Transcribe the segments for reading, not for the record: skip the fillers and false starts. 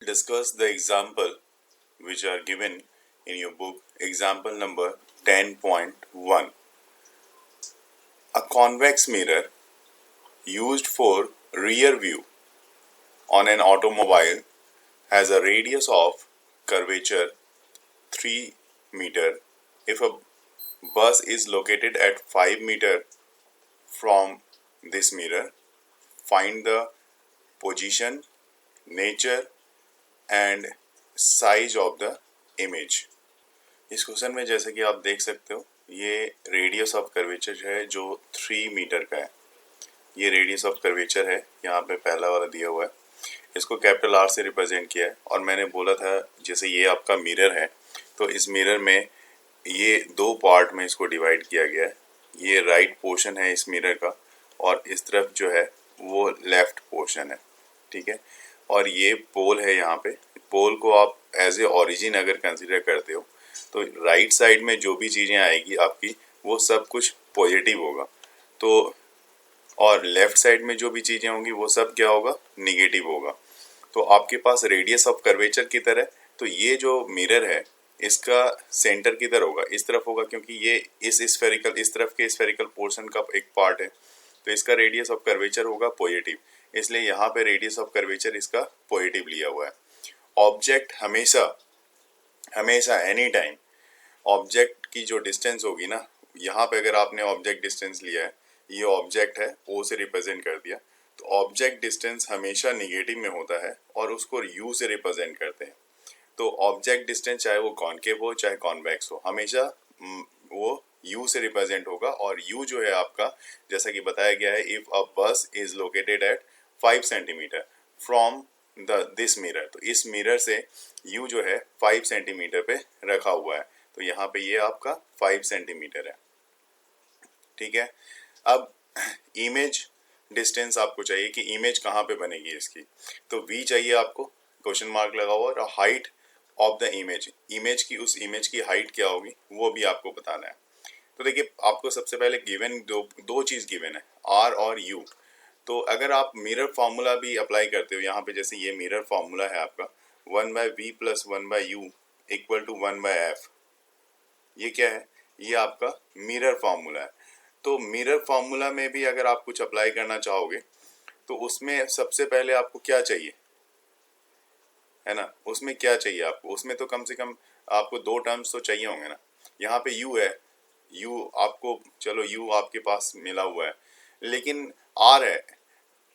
discuss the example which are given in your book, example number 10.1. A convex mirror used for rear view on an automobile has a radius of curvature 3 meter. If a bus is located at 5 meter from this mirror, find the position, nature and size of the image. इस question में जैसे कि आप देख सकते हो, ये radius of curvature है जो 3 मीटर का है। ये रेडियस ऑफ कर्वेचर है, यहाँ पे पहला वाला दिया हुआ है। इसको कैपिटल आर से रिप्रेजेंट किया है और मैंने बोला था जैसे ये आपका मिरर है, तो इस मिरर में ये दो पार्ट में इसको डिवाइड किया गया है। ये राइट पोर्शन है इस मिरर का और इस तरफ जो है वो लेफ्ट पोर्शन है, ठीक है। और ये पोल है, यहाँ पे पोल को आप एज ए ओरिजिन अगर कंसिडर करते हो तो राइट साइड में जो भी चीज़ें आएगी आपकी वो सब कुछ पॉजिटिव होगा, तो और लेफ्ट साइड में जो भी चीज़ें होंगी वो सब क्या होगा, निगेटिव होगा। तो आपके पास रेडियस ऑफ कर्वेचर की तरह, तो ये जो मिरर है इसका सेंटर किधर होगा, इस तरफ होगा, क्योंकि ये इस स्फेरिकल, इस तरफ के स्फेरिकल पोर्शन का एक पार्ट है, तो इसका रेडियस ऑफ कर्वेचर होगा पॉजिटिव, इसलिए यहाँ पे रेडियस ऑफ कर्वेचर इसका पॉजिटिव लिया हुआ है। ऑब्जेक्ट हमेशा एनी टाइम ऑब्जेक्ट की जो डिस्टेंस होगी ना, यहाँ पे अगर आपने ऑब्जेक्ट डिस्टेंस लिया है, ये ऑब्जेक्ट है, ओ से रिप्रेजेंट कर दिया, तो ऑब्जेक्ट डिस्टेंस हमेशा निगेटिव में होता है और उसको यू से रिप्रेजेंट करते हैं। तो ऑब्जेक्ट डिस्टेंस चाहे वो कॉन्केव हो चाहे कॉन्वेक्स हो, हमेशा वो यू से रिप्रेजेंट होगा। और यू जो है आपका, जैसा कि बताया गया है, इफ अ बस is located at 5 centimetre from this mirror, तो इस मिरर से यू जो है 5 सेंटीमीटर पे रखा हुआ है, तो यहाँ पे ये आपका 5 सेंटीमीटर है, ठीक है। अब इमेज डिस्टेंस आपको चाहिए कि इमेज कहाँ पे बनेगी इसकी, तो वी चाहिए आपको, क्वेश्चन मार्क लगा हुआ, और height of the image, image की, उस इमेज की हाइट क्या होगी वो भी आपको बताना है। तो देखिए आपको सबसे पहले गिवन दो चीज़ गिवन है, आर और यू। तो अगर आप मिरर फार्मूला भी अप्लाई करते हो यहाँ पे, जैसे ये मिरर फार्मूला है आपका 1/v + 1/u = 1/f, ये क्या है, ये आपका मिरर फार्मूला है। तो मिरर फार्मूला में भी अगर आप कुछ अप्लाई करना चाहोगे तो उसमें सबसे पहले आपको क्या चाहिए, है ना, उसमें क्या चाहिए आपको, उसमें तो कम से कम आपको 2 टर्म्स तो चाहिए होंगे ना। यहाँ पे u है, u आपको, चलो u आपके पास मिला हुआ है, लेकिन r है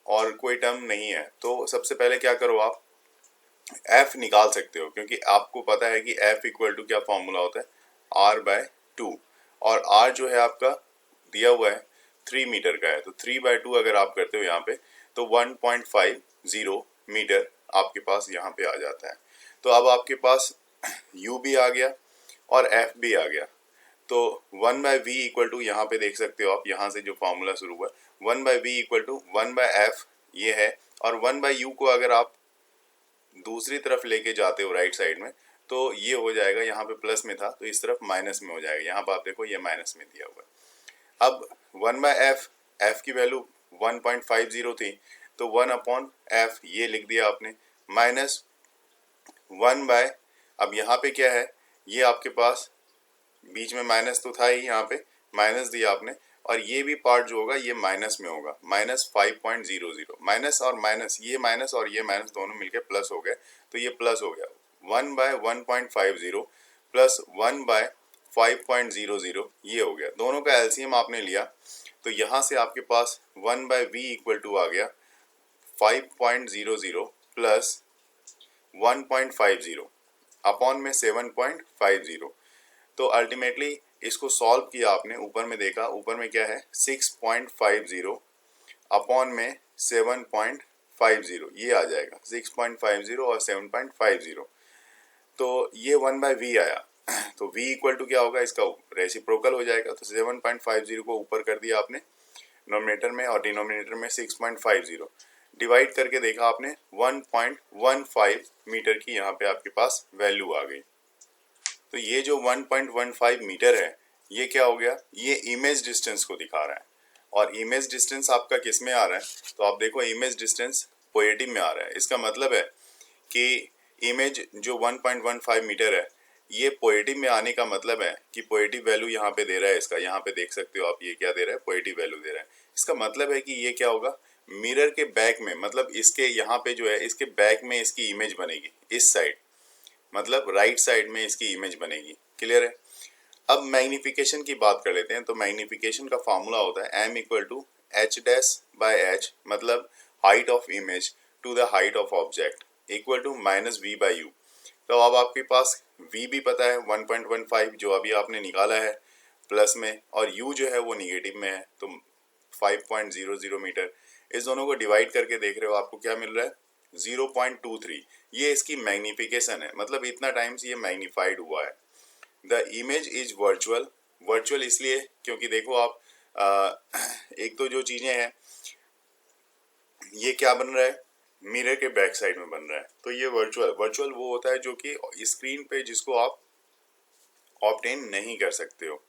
और कोई टर्म नहीं है, तो सबसे पहले क्या करो, आप f निकाल सकते हो, क्योंकि आपको पता है कि f = क्या फॉर्मूला होता है, r/2, और r जो है आपका दिया हुआ है 3 मीटर का है, तो 3/2 अगर आप करते हो यहाँ पे तो 1.50 मीटर आपके पास यहाँ पे आ जाता है। तो अब आपके पास u भी आ गया और f भी आ गया, तो 1/v = यहाँ पे देख सकते हो आप, यहाँ से जो फॉर्मूला शुरू हुआ है 1/v = 1/f ये है, और 1/u को अगर आप दूसरी तरफ लेके जाते हो राइट साइड में, तो ये हो जाएगा, यहाँ पे प्लस में था तो इस तरफ माइनस में हो जाएगा, यहाँ पर आप देखो ये माइनस में दिया हुआ है। अब 1/f, f की वैल्यू 1.50 थी, तो 1/f ये लिख दिया आपने, माइनस 1/, अब यहाँ पे क्या है, ये आपके पास बीच में माइनस तो था ही, यहाँ पे माइनस दिया आपने, और ये भी पार्ट जो होगा ये माइनस में होगा, -5.00, माइनस और माइनस, ये माइनस और ये माइनस दोनों मिलके प्लस हो गए, तो ये प्लस हो गया, 1/1.50 प्लस 1/5.00 ये हो गया, दोनों का एलसीएम आपने लिया, तो यहाँ से आपके पास 1/v = आ गया 5.00 प्लस 1.50 अपॉन में 7.50, तो अल्टीमेटली इसको सॉल्व किया आपने, ऊपर में देखा, ऊपर में क्या है 6.50 अपॉन में 7.50, ये आ जाएगा 6.50 और 7.50, तो ये 1/v आया, तो v = क्या होगा, इसका रेसिप्रोकल हो जाएगा, तो 7.50 को ऊपर कर दिया आपने नोमिनेटर में और डिनोमिनेटर में 6.50, डिवाइड करके देखा आपने 1.15 मीटर की यहाँ पे आपके पास वैल्यू आ गई। तो ये जो 1.15 मीटर है ये क्या हो गया, ये इमेज डिस्टेंस को दिखा रहा है, और इमेज डिस्टेंस आपका किस में आ रहा है, तो आप देखो इमेज डिस्टेंस पॉजिटिव में आ रहा है, इसका मतलब है कि इमेज जो 1.15 मीटर है, ये पॉजिटिव में आने का मतलब है कि पॉजिटिव वैल्यू यहाँ पे दे रहा है इसका, यहाँ पे देख सकते हो आप, ये क्या दे रहा है, पॉजिटिव वैल्यू दे रहा है। इसका मतलब है कि ये क्या होगा, मिरर के बैक में, मतलब इसके यहाँ पे जो है इसके बैक में इसकी इमेज बनेगी, इस साइड मतलब राइट साइड में इसकी इमेज बनेगी। क्लियर है। अब मैग्निफिकेशन की बात कर लेते हैं। तो मैग्निफिकेशन का फार्मूला होता है m equal to h dash by h, मतलब height of image to the height of object equal to minus v by u. तो अब आपके पास v भी पता है 1.15 जो अभी आपने निकाला है प्लस में, और u जो है वो निगेटिव में है तो 5.00 मीटर। इस दोनों को डिवाइड करके देख रहे हो आपको क्या मिल रहा है, 0.23। ये इसकी मैग्निफिकेशन है, मतलब इतना टाइम्स ये मैग्निफाइड हुआ है। The image is virtual, virtual इसलिए क्योंकि देखो आप एक तो जो चीजें हैं ये क्या बन रहा है, मिरर के बैक साइड में बन रहा है। तो ये वर्चुअल वो होता है जो कि स्क्रीन पे जिसको आप ऑब्टेन नहीं कर सकते हो,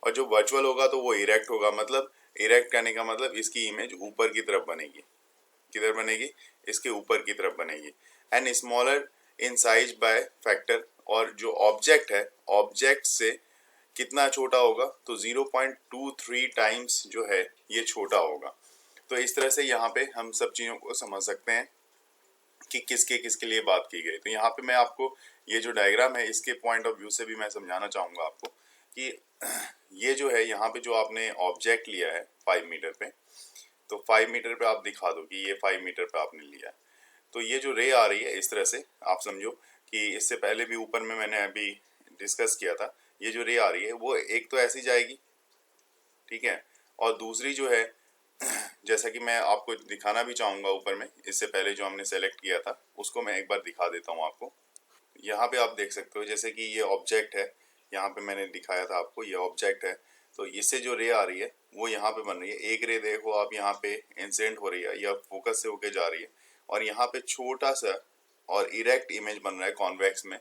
और जो वर्चुअल होगा तो वो इरेक्ट होगा। मतलब इरेक्ट करने का मतलब इसकी इमेज ऊपर की तरफ बनेगी। किधर बनेगी, इसके ऊपर की तरफ बनेगी। And smaller in size by factor, और जो ऑब्जेक्ट है ऑब्जेक्ट से कितना छोटा होगा, तो 0.23 टाइम्स जो है ये छोटा होगा। तो इस तरह से यहाँ पे हम सब चीज़ों को समझ सकते हैं कि किसके किसके लिए बात की गई। तो यहाँ पे मैं आपको ये जो डायग्राम है इसके पॉइंट ऑफ व्यू से भी मैं समझाना चाहूँगा आपको कि ये जो है यहाँ पे जो आपने ऑब्जेक्ट लिया है 5 मीटर पे, तो 5 मीटर पे आप दिखा दो कि ये 5 मीटर पे आपने लिया है। तो ये जो रे आ रही है इस तरह से आप समझो कि इससे पहले भी ऊपर में मैंने अभी डिस्कस किया था, ये जो रे आ रही है वो एक तो ऐसी जाएगी, ठीक है, और दूसरी जो है जैसा कि मैं आपको दिखाना भी चाहूँगा ऊपर में, इससे पहले जो हमने सेलेक्ट किया था उसको मैं एक बार दिखा देता हूँ आपको। यहाँ पे आप देख सकते हो जैसे कि ये ऑब्जेक्ट है, यहाँ पे मैंने दिखाया था आपको ये ऑब्जेक्ट है, तो इससे जो रे आ रही है वो यहाँ पे बन रही है। एक रे देखो आप यहाँ पे इंसिडेंट हो रही है या फोकस से होके जा रही है, और यहाँ पे छोटा सा और इरेक्ट इमेज बन रहा है कॉन्वेक्स में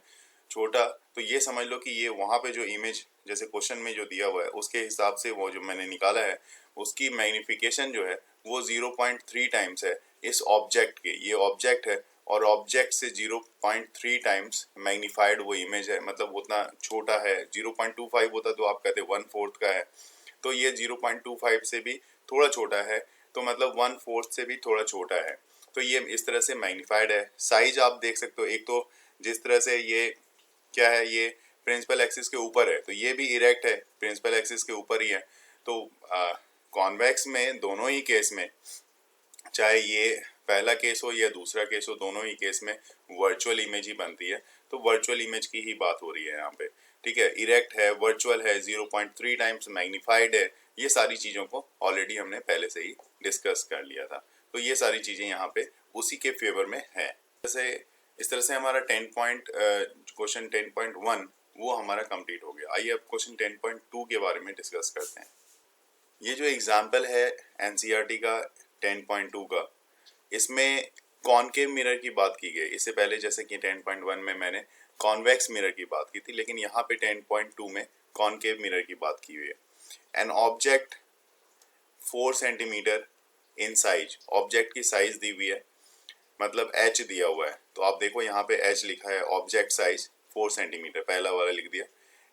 छोटा। तो ये समझ लो कि ये वहाँ पे जो इमेज जैसे क्वेश्चन में जो दिया हुआ है उसके हिसाब से वो जो मैंने निकाला है उसकी मैग्निफिकेशन जो है वो 0.3 टाइम्स है इस ऑब्जेक्ट के। ये ऑब्जेक्ट है और ऑब्जेक्ट से 0.3 टाइम्स मैग्निफाइड वो इमेज है, मतलब उतना छोटा है। 0.25 होता तो आप कहते 1/4 का है, तो ये 0.25 से भी थोड़ा छोटा है, तो मतलब 1/4 से भी थोड़ा छोटा है। तो ये इस तरह से मैग्निफाइड है। साइज आप देख सकते हो, एक तो जिस तरह से ये क्या है, ये प्रिंसिपल एक्सिस के ऊपर है, तो ये भी इरेक्ट है, प्रिंसिपल एक्सिस के ऊपर ही है। तो कॉन्वेक्स में दोनों ही केस में, चाहे ये पहला केस हो या दूसरा केस हो, दोनों ही केस में वर्चुअल इमेज ही बनती है। तो वर्चुअल इमेज की ही बात हो रही है यहाँ पे, ठीक है। इरेक्ट है, वर्चुअल है, 0.3 टाइम्स मैग्निफाइड है, ये सारी चीज़ों को ऑलरेडी हमने पहले से ही डिस्कस कर लिया था। तो ये सारी चीज़ें यहाँ पे उसी के फेवर में है। जैसे इस तरह से हमारा क्वेश्चन 10.1 वो हमारा कंप्लीट हो गया। आइए अब क्वेश्चन 10.2 के बारे में डिस्कस करते हैं। ये जो एग्जाम्पल है एनसीईआरटी का 10.2 का, इसमें कॉनकेव मिरर की बात की गई। इससे पहले जैसे कि 10.1 में मैंने कॉन्वेक्स मिरर की बात की थी, लेकिन यहाँ पे 10.2 में कॉनकेव मिरर की बात की हुई है। An object 4 centimetre in size, object की साइज दी हुई है, मतलब h दिया हुआ है। तो आप देखो यहाँ पे h लिखा है, ऑब्जेक्ट साइज 4 सेंटीमीटर, पहला वाला लिख दिया।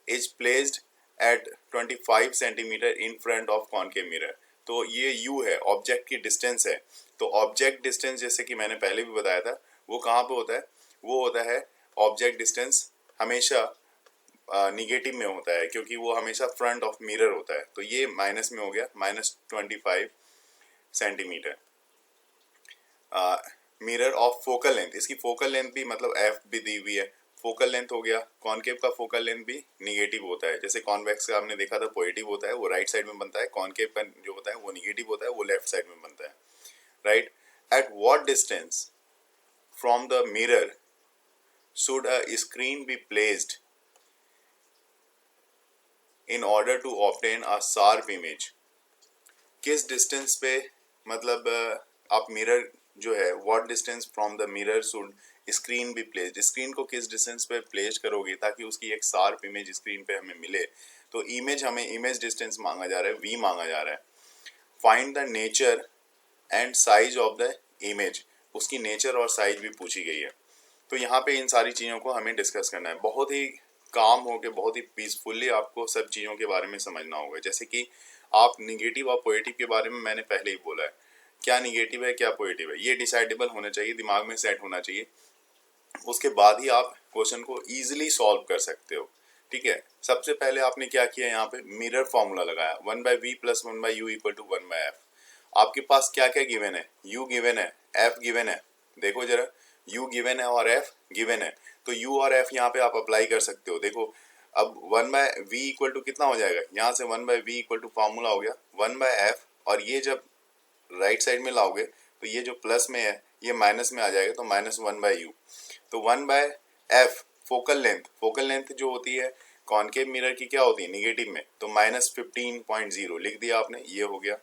Is placed at 25 centimetre in front of concave mirror. तो ये u है, ऑब्जेक्ट की डिस्टेंस है। तो ऑब्जेक्ट डिस्टेंस जैसे कि मैंने पहले भी बताया था वो कहाँ पे होता है, वो होता है ऑब्जेक्ट डिस्टेंस हमेशा निगेटिव में होता है, क्योंकि वो हमेशा फ्रंट ऑफ मिरर होता है। तो ये माइनस में हो गया, -25 centimetre. Mirror of focal length, इसकी फोकल लेंथ भी मतलब f भी दी हुई है, फोकल लेंथ हो गया। कॉनकेव का फोकल लेंथ भी निगेटिव होता है, जैसे कॉन्वेक्स का हमने देखा था पॉजिटिव होता है, वो राइट साइड में बनता है। कॉनकेव का जो होता है वो निगेटिव होता है, वो लेफ्ट साइड में बनता है, right. At what distance from the mirror should a screen be placed in order to obtain a sharp image. किस डिस्टेंस पे, मतलब आप मिरर जो है what distance from the mirror should screen be placed, screen को किस distance पे place करोगे ताकि उसकी एक शार्प इमेज स्क्रीन पे हमें मिले। तो इमेज, हमें इमेज डिस्टेंस मांगा जा रहा है, v मांगा जा रहा है। Find the nature and size of the image, उसकी नेचर और साइज भी पूछी गई है। तो यहाँ पे इन सारी चीज़ों को हमें डिस्कस करना है, बहुत ही काम हो के बहुत ही पीसफुली आपको सब चीज़ों के बारे में समझना होगा। जैसे कि आप निगेटिव और पॉजिटिव के बारे में मैंने पहले ही बोला है, क्या निगेटिव है क्या पॉजिटिव है ये डिसाइडेबल होना चाहिए, दिमाग में सेट होना चाहिए। उसके बाद ही आप क्वेश्चन को ईजिली सॉल्व कर सकते हो। ठीक है, सबसे पहले आपने क्या किया, यहाँ पे मिरर फॉर्मूला लगाया, 1/v + 1/u = 1/f। आपके पास क्या क्या गिवन है, u गिवन है, f गिवन है, देखो जरा u गिवन है और f गिवन है, तो u और f यहाँ पे आप अप्लाई कर सकते हो। देखो अब 1/v = कितना हो जाएगा, यहाँ से 1/v = फॉर्मूला हो गया 1/f, और ये जब राइट साइड में लाओगे तो ये जो प्लस में है ये माइनस में आ जाएगा, तो -1/u। तो 1/f फोकल लेंथ जो होती है कॉनकेव मिरर की क्या होती है, निगेटिव में, तो -15.0 लिख दिया आपने, ये हो गया।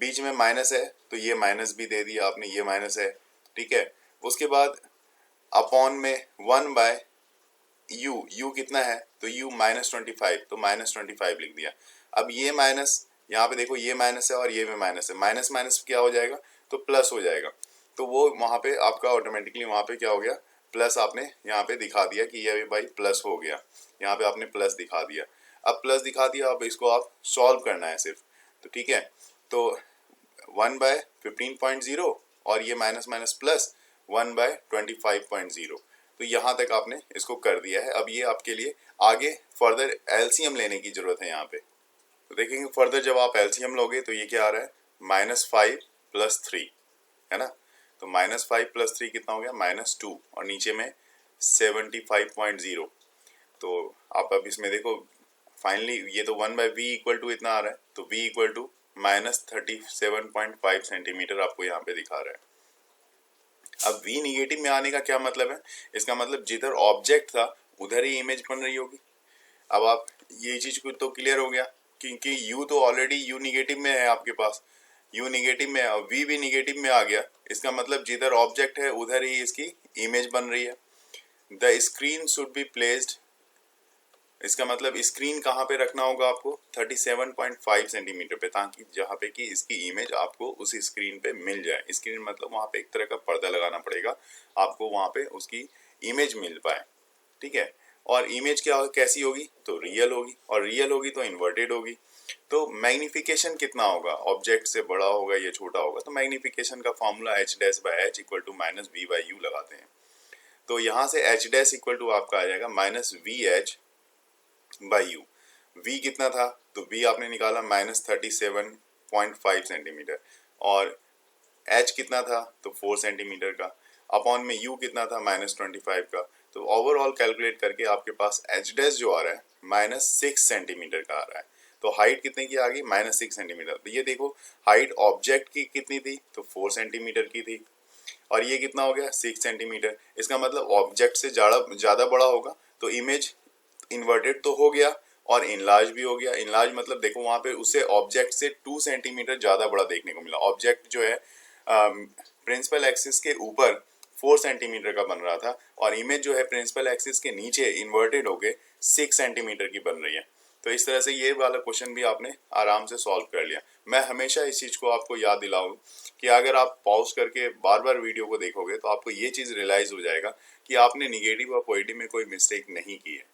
बीच में माइनस है तो ये माइनस भी दे दिया आपने, ये माइनस है। ठीक है, उसके बाद अपॉन में 1/u कितना है, तो u -25, तो -25 लिख दिया। अब ये माइनस, यहाँ पे देखो ये माइनस है और ये भी माइनस है, माइनस माइनस क्या हो जाएगा, तो प्लस हो जाएगा। तो वो वहाँ पे आपका ऑटोमेटिकली वहाँ पे क्या हो गया, प्लस आपने यहाँ पे दिखा दिया कि ये भाई प्लस हो गया, यहाँ पे आपने प्लस दिखा दिया। अब प्लस दिखा दिया, अब इसको आप सॉल्व करना है सिर्फ, तो ठीक है। तो 1/15.0 और ये माइनस माइनस प्लस 1/25.0, तो यहाँ तक आपने इसको कर दिया है। अब ये आपके लिए आगे फर्दर एलसीएम लेने की जरूरत है यहाँ पे। तो देखेंगे फर्दर जब आप एलसीएम लोगे तो ये क्या आ रहा है, -5 + 3 है ना, तो -5 + 3 कितना हो गया, -2, और नीचे में 75.0। तो आप अब इसमें देखो फाइनली ये तो 1/v = इतना आ रहा है, तो v = -37.5 सेंटीमीटर आपको यहाँ पे दिखा रहा है। अब v निगेटिव में आने का क्या मतलब है, इसका मतलब जिधर ऑब्जेक्ट था उधर ही इमेज बन रही होगी। अब आप ये चीज को तो क्लियर हो गया, क्योंकि u तो ऑलरेडी u निगेटिव में है आपके पास, u निगेटिव में और v भी निगेटिव में आ गया, इसका मतलब जिधर ऑब्जेक्ट है उधर ही इसकी इमेज बन रही है। The screen should be placed, इसका मतलब स्क्रीन कहाँ पे रखना होगा आपको, 37.5 सेंटीमीटर पे, ताकि जहाँ पे कि इसकी इमेज आपको उस स्क्रीन पे मिल जाए। स्क्रीन मतलब वहाँ पे एक तरह का पर्दा लगाना पड़ेगा आपको, वहाँ पे उसकी इमेज मिल पाए। ठीक है, और इमेज क्या कैसी होगी, तो रियल होगी, और रियल होगी तो इन्वर्टेड होगी। तो मैग्निफिकेशन कितना होगा, ऑब्जेक्ट से बड़ा होगा या छोटा होगा, तो मैग्निफिकेशन का फॉर्मूला h'/h = -v/u लगाते हैं। तो यहाँ से h' = आपका आ जाएगा -vh/u। v कितना था, तो v आपने निकाला -37.5 सेंटीमीटर, और h कितना था, तो 4 सेंटीमीटर का, अपॉन में u कितना था, -25 का। तो ओवरऑल कैलकुलेट करके आपके पास h' जो आ रहा है -6 सेंटीमीटर का आ रहा है। तो हाइट कितने की आ गई, -6 सेंटीमीटर। तो ये देखो हाइट ऑब्जेक्ट की कितनी थी, तो 4 सेंटीमीटर की थी, और ये कितना हो गया, 6 सेंटीमीटर। इसका मतलब ऑब्जेक्ट से ज़्यादा बड़ा होगा तो इमेज इन्वर्टेड तो हो गया और इनलार्ज भी हो गया। इनलार्ज मतलब देखो वहाँ पे उसे ऑब्जेक्ट से 2 सेंटीमीटर ज़्यादा बड़ा देखने को मिला। ऑब्जेक्ट जो है प्रिंसिपल एक्सिस के ऊपर 4 सेंटीमीटर का बन रहा था, और इमेज जो है प्रिंसिपल एक्सिस के नीचे इन्वर्टेड होके 6 सेंटीमीटर की बन रही है। तो इस तरह से ये वाला क्वेश्चन भी आपने आराम से सॉल्व कर लिया। मैं हमेशा इस चीज़ को आपको याद दिलाऊं कि अगर आप पॉज करके बार बार वीडियो को देखोगे तो आपको ये चीज़ रियलाइज हो जाएगा कि आपने निगेटिव और पॉजिटिव में कोई मिस्टेक नहीं की है।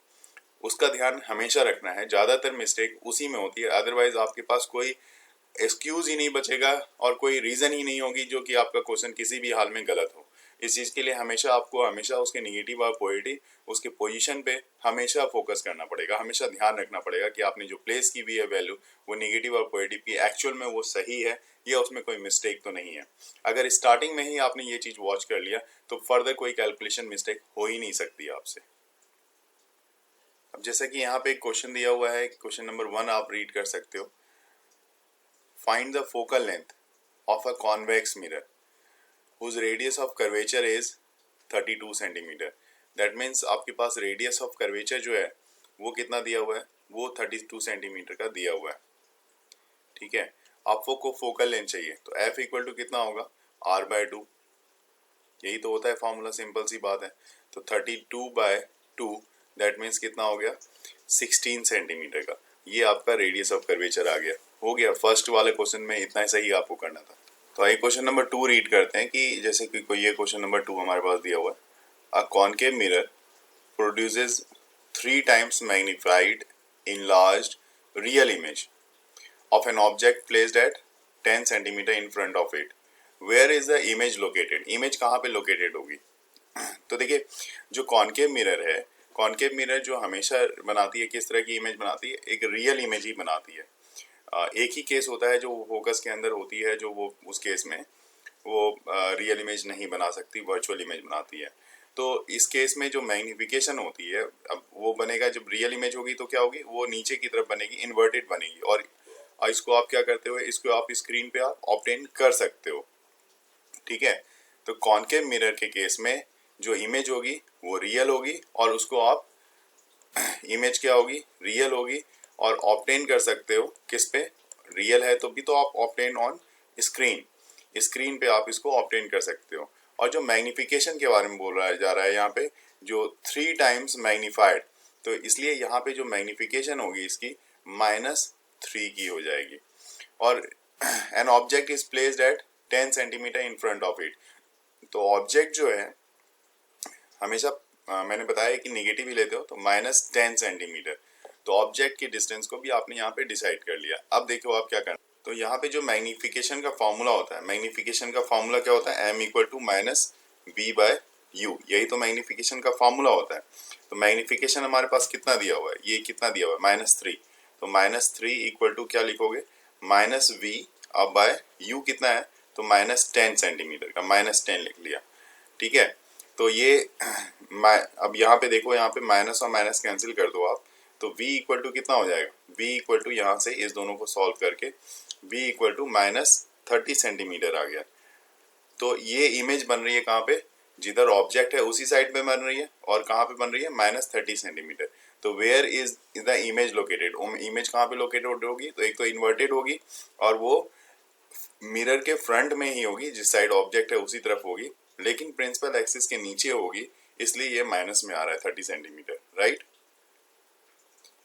उसका ध्यान हमेशा रखना है, ज़्यादातर मिस्टेक उसी में होती है, अदरवाइज आपके पास कोई एक्सक्यूज ही नहीं बचेगा और कोई रीज़न ही नहीं होगी जो कि आपका क्वेश्चन किसी भी हाल में गलत हो। इस चीज़ के लिए हमेशा आपको हमेशा उसके निगेटिव और पॉजिटिव उसके पोजीशन पे हमेशा फोकस करना पड़ेगा, हमेशा ध्यान रखना पड़ेगा कि आपने जो प्लेस की भी है वैल्यू वो निगेटिव और पॉजिटिव की एक्चुअल में वो सही है या उसमें कोई मिस्टेक तो नहीं है। अगर स्टार्टिंग में ही आपने ये चीज़ वॉच कर लिया तो फर्दर कोई कैलकुलेशन मिस्टेक हो ही नहीं सकती आपसे। अब जैसा कि यहाँ पे एक क्वेश्चन दिया हुआ है, क्वेश्चन नंबर 1 आप रीड कर सकते हो। Find the focal length of a convex mirror whose radius of curvature is 32 centimetre. That means आपके पास रेडियस ऑफ कर्वेचर जो है वो कितना दिया हुआ है, वो 32 सेंटीमीटर का दिया हुआ है। ठीक है, आपको को फोकल लेंथ चाहिए, तो F = कितना होगा, R/2। यही तो होता है फॉर्मूला, सिंपल सी बात है। तो 32/2 दैट मीन्स कितना हो गया, 16 सेंटीमीटर का। ये आपका रेडियस ऑफ कर्वेचर आ गया। हो गया, फर्स्ट वाले क्वेश्चन में इतना ही सही आपको करना था। तो आइए क्वेश्चन नंबर 2 रीड करते हैं कि जैसे कि कोई ये क्वेश्चन नंबर 2 हमारे पास दिया हुआ है। A concave mirror produces 3 times magnified, enlarged real image of an object placed at 10 centimeter in front of it. Where is the image located? Image कहाँ पे located होगी? तो देखिए, जो कॉनकेव मिरर है, कॉनकेव मिरर जो हमेशा बनाती है, किस तरह की इमेज बनाती है? एक रियल इमेज ही बनाती है। एक ही केस होता है जो फोकस के अंदर होती है, जो वो उस केस में वो रियल इमेज नहीं बना सकती, वर्चुअल इमेज बनाती है। तो इस केस में जो मैग्निफिकेशन होती है, अब वो बनेगा जब रियल इमेज होगी तो क्या होगी, वो नीचे की तरफ बनेगी, इन्वर्टेड बनेगी। और इसको आप क्या करते हो, इसको आप स्क्रीन पे आप ऑब्टेन कर सकते हो, ठीक है। तो कॉनकेव मिरर के केस में जो इमेज होगी वो रियल होगी, और उसको आप इमेज क्या होगी, रियल होगी, और ऑब्टेन कर सकते हो किस पे, रियल है तो भी तो आप ऑब्टेन ऑन स्क्रीन, स्क्रीन पे आप इसको ऑब्टेन कर सकते हो। और जो मैग्निफिकेशन के बारे में बोल रहा जा रहा है यहाँ पे, जो 3 टाइम्स मैग्नीफाइड, तो इसलिए यहाँ पे जो मैग्निफिकेशन होगी इसकी -3 की हो जाएगी। और an object is placed at 10 centimetre in front of it. तो ऑब्जेक्ट जो है हमेशा मैंने बताया कि निगेटिव ही लेते हो, तो -10 सेंटीमीटर। तो ऑब्जेक्ट की डिस्टेंस को भी आपने यहाँ पे डिसाइड कर लिया। अब देखो आप क्या करना। तो यहाँ पे जो मैग्निफिकेशन का फॉर्मूला होता है, मैग्निफिकेशन का फॉर्मूला क्या होता है, m = -b/u। यही तो मैग्निफिकेशन का फॉर्मूला होता है। तो मैग्निफिकेशन हमारे पास कितना दिया हुआ है, ये कितना दिया हुआ है, -3। तो -3 = क्या लिखोगे, -v/u कितना है, तो -10 सेंटीमीटर का -10 लिख लिया, ठीक है। तो ये अब यहाँ पे देखो, यहाँ पे माइनस और माइनस कैंसिल कर दो आप, तो v = कितना हो जाएगा, v = यहाँ से इस दोनों को सॉल्व करके v = -30 सेंटीमीटर आ गया। तो ये इमेज बन रही है कहाँ पे, जिधर ऑब्जेक्ट है उसी साइड पे बन रही है, और कहाँ पे बन रही है, -30 सेंटीमीटर। तो where is the image located, image कहाँ पे लोकेटेड होगी, तो एक तो इन्वर्टेड होगी, और वो मिरर के फ्रंट में ही होगी, जिस साइड ऑब्जेक्ट है उसी तरफ होगी, लेकिन प्रिंसिपल एक्सिस के नीचे होगी, इसलिए ये माइनस में आ रहा है 30 सेंटीमीटर, राइट।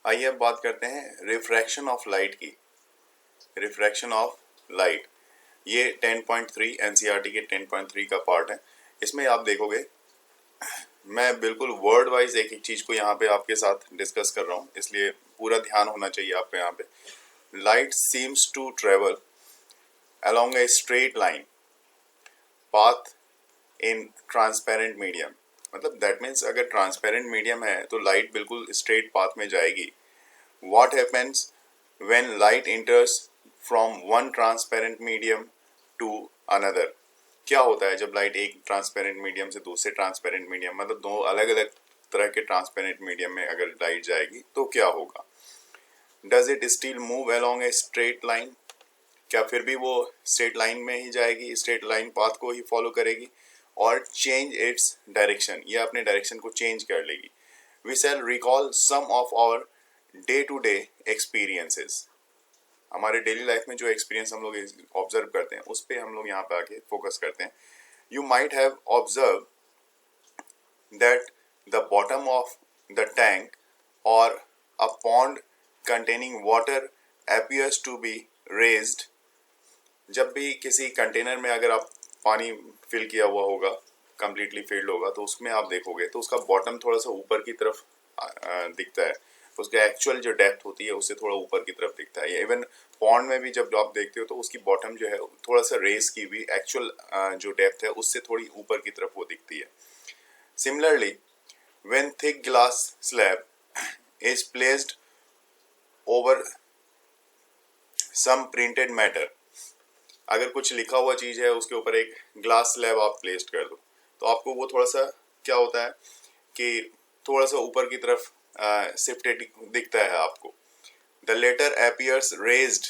आइए अब बात करते हैं रिफ्रैक्शन ऑफ लाइट की। रिफ्रैक्शन ऑफ लाइट, ये 10.3 एनसीईआरटी के 10.3 का पार्ट है। इसमें आप देखोगे, मैं बिल्कुल वर्ड वाइज एक एक चीज को यहाँ पे आपके साथ डिस्कस कर रहा हूँ, इसलिए पूरा ध्यान होना चाहिए आपका यहाँ पे। Light seems to travel along a straight line path in transparent medium। मतलब दैट मीन्स अगर ट्रांसपेरेंट मीडियम है तो लाइट बिल्कुल स्ट्रेट पाथ में जाएगी। What happens when light enters from one transparent medium to another? क्या होता है जब लाइट एक ट्रांसपेरेंट मीडियम से दूसरे ट्रांसपेरेंट मीडियम, मतलब दो अलग अलग तरह के ट्रांसपेरेंट मीडियम में अगर लाइट जाएगी तो क्या होगा। Does it still move along a straight line? क्या फिर भी वो स्ट्रेट लाइन में ही जाएगी, स्ट्रेट लाइन पाथ को ही फॉलो करेगी, और चेंज इट्स डायरेक्शन, ये अपने डायरेक्शन को चेंज कर लेगी। We shall recall some of our day to day experiences. हमारे डेली लाइफ में जो एक्सपीरियंस हम लोग ऑब्जर्व करते हैं उस पर हम लोग यहाँ पे आके फोकस करते हैं। You might have observe that the bottom of the tank or a pond containing water appears to be raised। जब भी किसी कंटेनर में अगर आप पानी फिल किया हुआ होगा, कंप्लीटली फिल्ड होगा, तो उसमें आप देखोगे तो उसका बॉटम थोड़ा सा ऊपर की तरफ दिखता है, उसका एक्चुअल जो डेप्थ होती है उससे थोड़ा ऊपर की तरफ दिखता है। इवन पॉन्ड में भी जब आप देखते हो तो उसकी बॉटम जो है थोड़ा सा रेस की भी एक्चुअल जो डेप्थ है उससे थोड़ी ऊपर की तरफ वो दिखती है। Similarly when thick glass slab is placed over some printed matter, अगर कुछ लिखा हुआ चीज है उसके ऊपर एक ग्लास स्लैब आप प्लेस्ड कर दो, तो आपको वो थोड़ा सा क्या होता है कि थोड़ा सा ऊपर की तरफ शिफ्टेड दिखता है आपको। द लेटर अपीयर्स रेज्ड,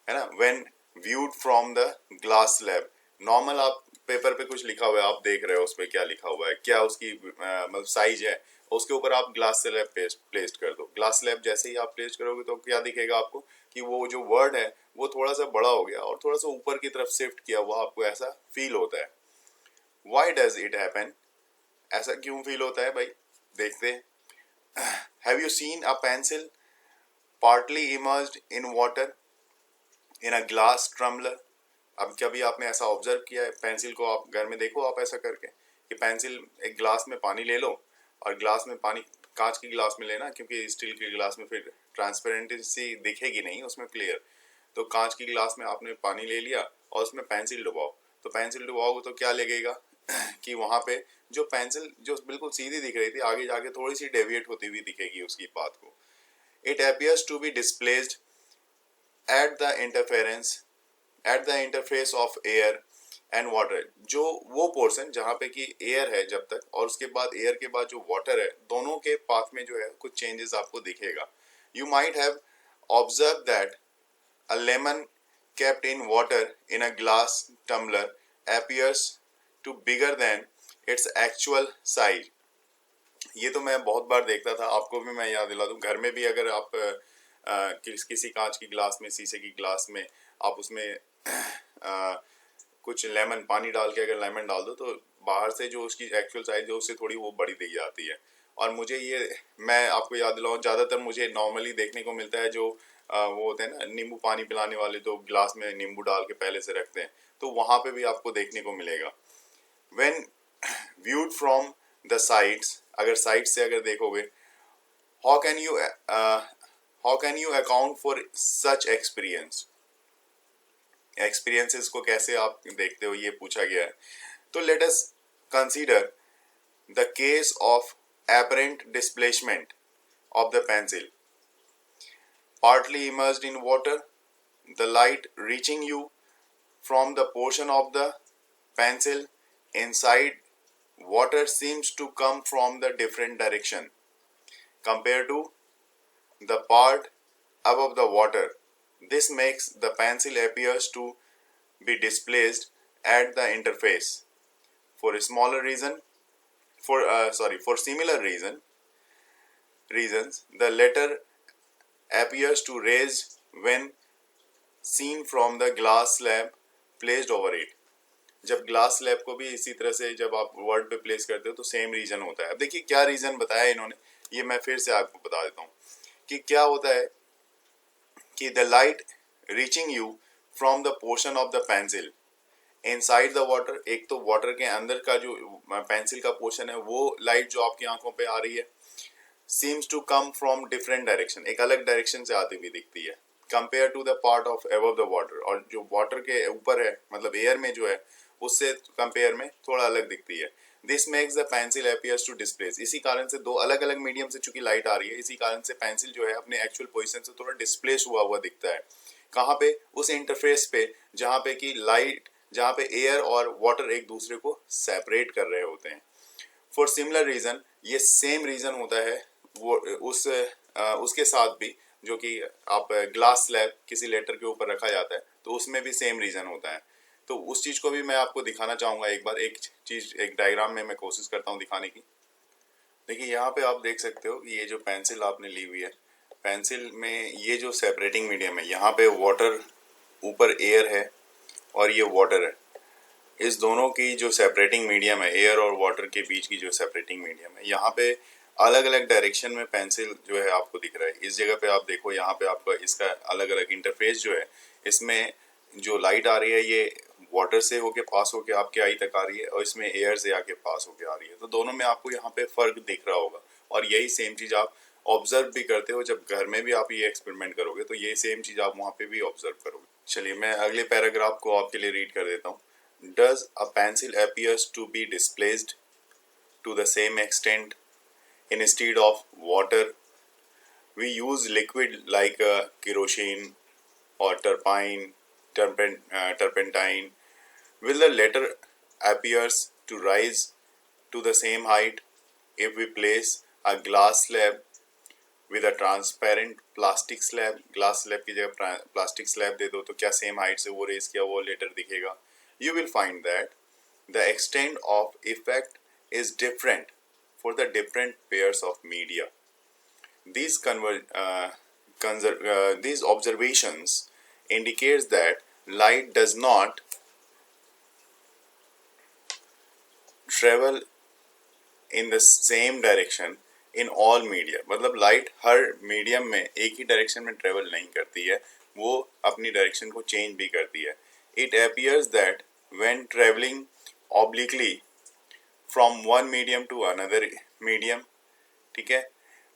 है ना, when viewed from the glass slab. Normal आप पेपर पे कुछ लिखा हुआ है, आप देख रहे हो उस पर क्या लिखा हुआ है, क्या उसकी मतलब साइज है, उसके ऊपर आप ग्लास स्लैब प्लेस्ड कर दो। ग्लास स्लैब जैसे ही आप प्लेस्ड करोगे तो क्या दिखेगा आपको कि वो जो वर्ड है वो थोड़ा सा बड़ा हो गया और थोड़ा सा ऊपर की तरफ शिफ्ट किया हुआ आपको ऐसा फील होता है। Why does it happen? ऐसा क्यों फील होता है भाई, देखते हैं। Have you seen a pencil partly immersed in water in a glass tumbler? अब कभी आपने ऐसा ऑब्जर्व किया है, पेंसिल को आप घर में देखो आप ऐसा करके, कि पेंसिल एक ग्लास में पानी ले लो और ग्लास में पानी, कांच की गिलास में लेना क्योंकि स्टील के गिलास में फिर ट्रांसपेरेंसी दिखेगी नहीं उसमें क्लियर। तो कांच की गिलास में आपने पानी ले लिया और उसमें पेंसिल डुबाओ, तो पेंसिल डुबाओगे तो क्या लगेगा कि वहां पे जो पेंसिल जो बिल्कुल सीधी दिख रही थी आगे जाके थोड़ी सी डेविएट होती हुई दिखेगी उसकी पाथ को। It appears to be displaced at the interference at the interface of air and water. जो वो पोर्शन जहाँ पे कि एयर है जब तक, और उसके बाद एयर के बाद जो वाटर है, दोनों के पाथ में जो है कुछ चेंजेस आपको दिखेगा। You might have observe that a lemon kept in water in a glass tumbler appears to bigger than its actual size। ये तो मैं बहुत बार देखता था, आपको भी मैं याद दिला दूं, घर में भी अगर आप किसी कांच की गिलास में, शीशे की गिलास में आप उसमें कुछ लेमन पानी डाल के अगर लेमन डाल दो तो बाहर से जो उसकी एक्चुअल साइज है उससे थोड़ी वो बड़ी दिख जाती है। और मुझे ये, मैं आपको याद दिलाऊं, ज़्यादातर मुझे नॉर्मली देखने को मिलता है जो वो होते हैं ना नींबू पानी पिलाने वाले, तो गिलास में नींबू डाल के पहले से रखते हैं, तो वहाँ पे भी आपको देखने को मिलेगा। When viewed from the sides, अगर साइड से अगर देखोगे, how can you account for such experiences को कैसे आप देखते हो, ये पूछा गया है। तो let us consider the case of apparent displacement of the pencil, partly immersed in water, the light reaching you from the portion of the pencil inside water seems to come from the different direction compared to the part above the water. This makes the pencil appears to be displaced at the interface. For a smaller reason, for similar reasons, the latter appears to raise when seen from the glass slab placed over it. जब glass slab को भी इसी तरह से जब आप word पे place करते हो तो सेम रीजन होता है। अब देखिए क्या रीजन बताया इन्होंने, ये मैं फिर से आपको बता देता हूँ कि क्या होता है कि the light reaching you from the portion of the pencil inside the water, एक तो वाटर के अंदर का जो पेंसिल का पोर्शन है वो लाइट जो आपकी आंखों पे आ रही है, seems to come from different direction, एक अलग डायरेक्शन से आती हुई दिखती है, compare to the part of above the water, और जो वाटर के ऊपर है मतलब एयर में जो है उससे कंपेयर में थोड़ा अलग दिखती है। This makes the pencil appears to displace, इसी कारण से दो अलग अलग मीडियम से चूंकि लाइट आ रही है, इसी कारण से पेंसिल जो है अपने एक्चुअल पोजीशन से थोड़ा डिस्प्लेस हुआ हुआ दिखता है। कहाँ पे? उस इंटरफेस पे जहाँ पे कि लाइट, जहाँ पे एयर और वाटर एक दूसरे को सेपरेट कर रहे होते हैं। फॉर सिमिलर रीजन, ये सेम रीजन होता है वो उसके साथ भी, जो कि आप ग्लास स्लैब किसी लेटर के ऊपर रखा जाता है तो उसमें भी सेम रीजन होता है। तो उस चीज़ को भी मैं आपको दिखाना चाहूँगा एक बार, एक चीज़ एक डायग्राम में मैं कोशिश करता हूँ दिखाने की। देखिए यहाँ पे आप देख सकते हो कि ये जो पेंसिल आपने ली हुई है, पेंसिल में ये जो सेपरेटिंग मीडियम है, यहाँ पे वाटर, ऊपर एयर है और ये वाटर है, इस दोनों की जो सेपरेटिंग मीडियम है, एयर और वाटर के बीच की जो सेपरेटिंग मीडियम है, यहाँ पे अलग अलग डायरेक्शन में पेंसिल जो है आपको दिख रहा है। इस जगह पे आप देखो, यहाँ पे आपका इसका अलग अलग इंटरफेस जो है, इसमें जो लाइट आ रही है ये वाटर से होके पास होके आपके आई तक आ रही है और इसमें एयर से आके पास होके आ रही है। तो दोनों में आपको यहाँ पे फर्क दिख रहा होगा और यही सेम चीज़ आप ऑब्जर्व भी करते हो। जब घर में भी आप ये एक्सपेरिमेंट करोगे तो ये सेम चीज़ आप वहाँ पे भी ऑब्जर्व करोगे। चलिए मैं अगले पैराग्राफ को आपके लिए रीड कर देता हूँ। Does a pencil appears to be displaced to the same extent instead of water? We use liquid like kerosene or turpentine. Will the latter appears to rise to the same height if we place a glass slab with a transparent plastic slab? Glass slab की जगह plastic slab दे दो तो क्या same height से वो raise किया वो letter दिखेगा? You will find that the extent of effect is different for the different pairs of media. These observations indicates that light does not travel in the same direction in all media. मतलब light हर medium में एक ही direction में travel नहीं करती है, वो अपनी direction को चेंज भी करती है। It appears that when traveling obliquely from one medium to another medium, ठीक है,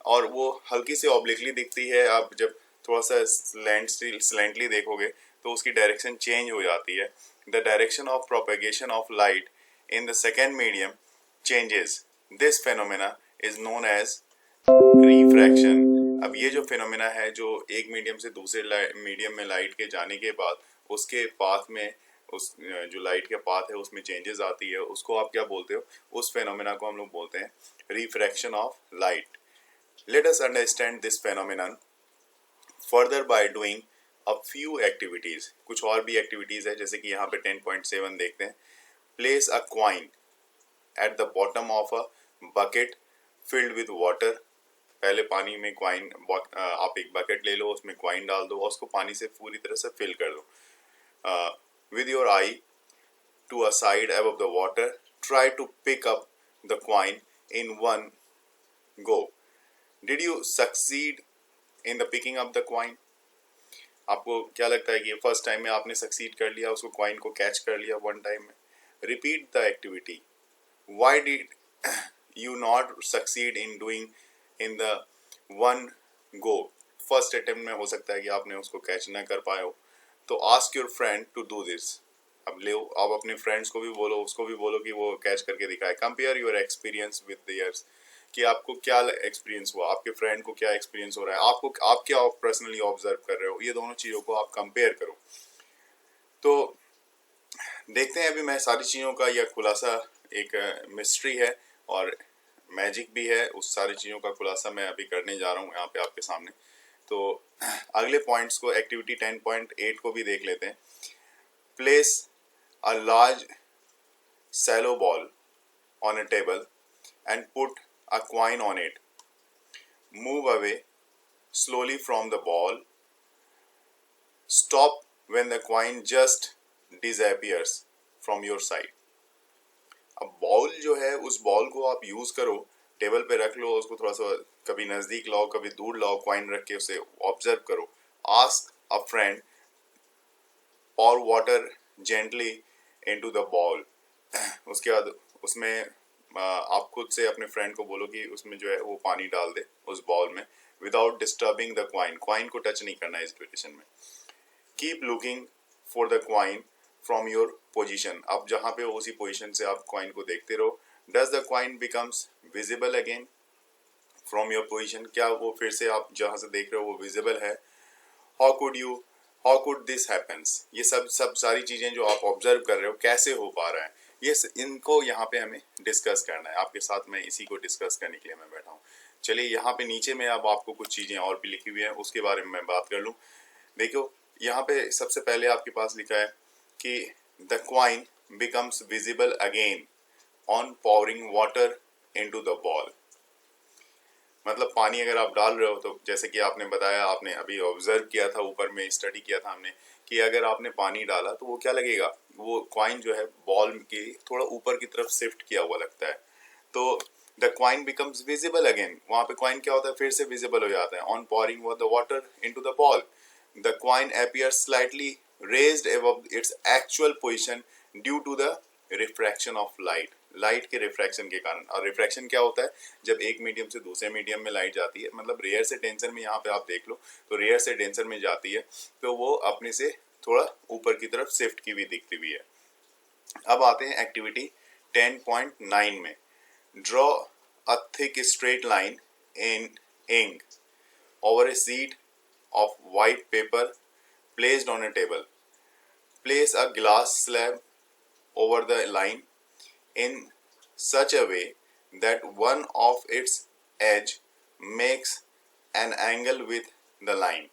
और वो हल्की सी ऑब्लिकली दिखती है। आप जब थोड़ा सा स्लैंटली देखोगे तो उसकी डायरेक्शन चेंज हो जाती है। The direction of propagation of light in the second medium changes, this phenomena is known as refraction. अब ये जो फिनोमेना है जो एक मीडियम से दूसरे मीडियम में लाइट के जाने के बाद उसके पाथ में, उस जो लाइट का पाथ है उसमें चेंजेस आती है, उसको आप क्या बोलते हो? उस फेनोमेना को हम लोग बोलते हैं refraction of light. Let us understand this phenomenon further by doing a few activities. कुछ और भी एक्टिविटीज है, जैसे कि यहाँ पे 10.7 देखते हैं। Place a coin at the bottom of a bucket filled with water. पहले पानी में क्वाइन, आप एक बकेट ले लो, उसमें क्वाइन डाल दो और उसको पानी से पूरी तरह से फिल कर दो। With your eye to a side above the water, try to pick up the coin in one go. Did you succeed in the picking up the coin? आपको क्या लगता है कि फर्स्ट टाइम में आपने सक्सीड कर लिया, उसको क्वाइन को कैच कर लिया वन टाइम में? Repeat the activity. Why did you not succeed in doing in the one go? First attempt में हो सकता है कि आपने उसको कैच ना कर पाए हो, तो ask your friend to do this. अब ले, आप अपने फ्रेंड्स को भी बोलो, उसको भी बोलो कि वो कैच करके दिखाए। Compare your experience with theirs, कि आपको क्या एक्सपीरियंस हुआ, आपके फ्रेंड को क्या एक्सपीरियंस हो रहा है, आपको आप क्या पर्सनली ऑब्जर्व कर रहे हो, ये दोनों चीज़ों को आप कंपेयर करो। तो देखते हैं, अभी मैं सारी चीज़ों का यह खुलासा, एक मिस्ट्री है और मैजिक भी है, उस सारी चीज़ों का खुलासा मैं अभी करने जा रहा हूँ यहाँ पे आपके सामने। तो अगले पॉइंट्स को, एक्टिविटी 10.8 को भी देख लेते हैं। Place a large shallow bowl on a table and put a coin on it. Move away slowly from the ball. Stop when the coin just disappears from your side. अब ball जो है, उस ball को आप use करो, table पे रख लो, उसको थोड़ा सा कभी नजदीक लाओ, कभी दूर लाओ, कॉइन रख के उसे ऑब्जर्व करो। आस्क अ फ्रेंड और water gently into the ball. उसके बाद उसमें आप खुद से अपने फ्रेंड को बोलो कि उसमें जो है वो पानी डाल दे उस बॉल में, without disturbing the coin. Coin को टच नहीं करना है इस सिचुएशन में। Keep looking for the coin from your position. अब जहाँ पे उसी पोजीशन से आप क्वाइन को देखते रहो। Does the coin becomes visible again from your position? क्या वो फिर से आप जहाँ से देख रहे हो वो विजिबल है? How could this happens? ये सब सारी चीजें जो आप ऑब्जर्व कर रहे हो, कैसे हो पा रहा है, ये इनको यहाँ पे हमें डिस्कस करना है। आपके साथ में इसी को डिस्कस करने के लिए मैं बैठा हूँ। चलिए, यहाँ पे नीचे में अब आपको कुछ चीजें और भी लिखी हुई हैं, उसके बारे में मैं बात कर लूँ। देखो, यहाँ पे सबसे पहले आपके पास लिखा है कि the coin becomes visible again on powering water into the ball. मतलब पानी अगर आप डाल रहे हो, तो जैसे कि आपने बताया, आपने अभी ऑब्जर्व किया था, ऊपर में स्टडी किया था हमने, कि अगर आपने पानी डाला तो वो क्या लगेगा, वो क्वाइन जो है बॉल के थोड़ा ऊपर की तरफ शिफ्ट किया हुआ लगता है। तो the coin becomes visible again, वहां पे क्वाइन क्या होता है, फिर से विजिबल हो जाता है। On pouring the water into the bowl, the coin appears slightly raised above its actual position due to the refraction of light. Light के रिफ्रैक्शन के कारण। और रिफ्रैक्शन क्या होता है, जब एक मीडियम से दूसरे मीडियम में लाइट जाती है, मतलब रेयर से डेंसर में, यहाँ पे आप देख लो तो रेयर से डेंसर में जाती है, तो वो अपने से थोड़ा ऊपर की तरफ शिफ्ट की हुई दिखती हुई है। अब आते हैं एक्टिविटी 10.9 में। Draw a thick straight line in ink over a sheet of white paper placed on a table. Place a glass slab over the line in such a way that one of its edge makes an angle with the line.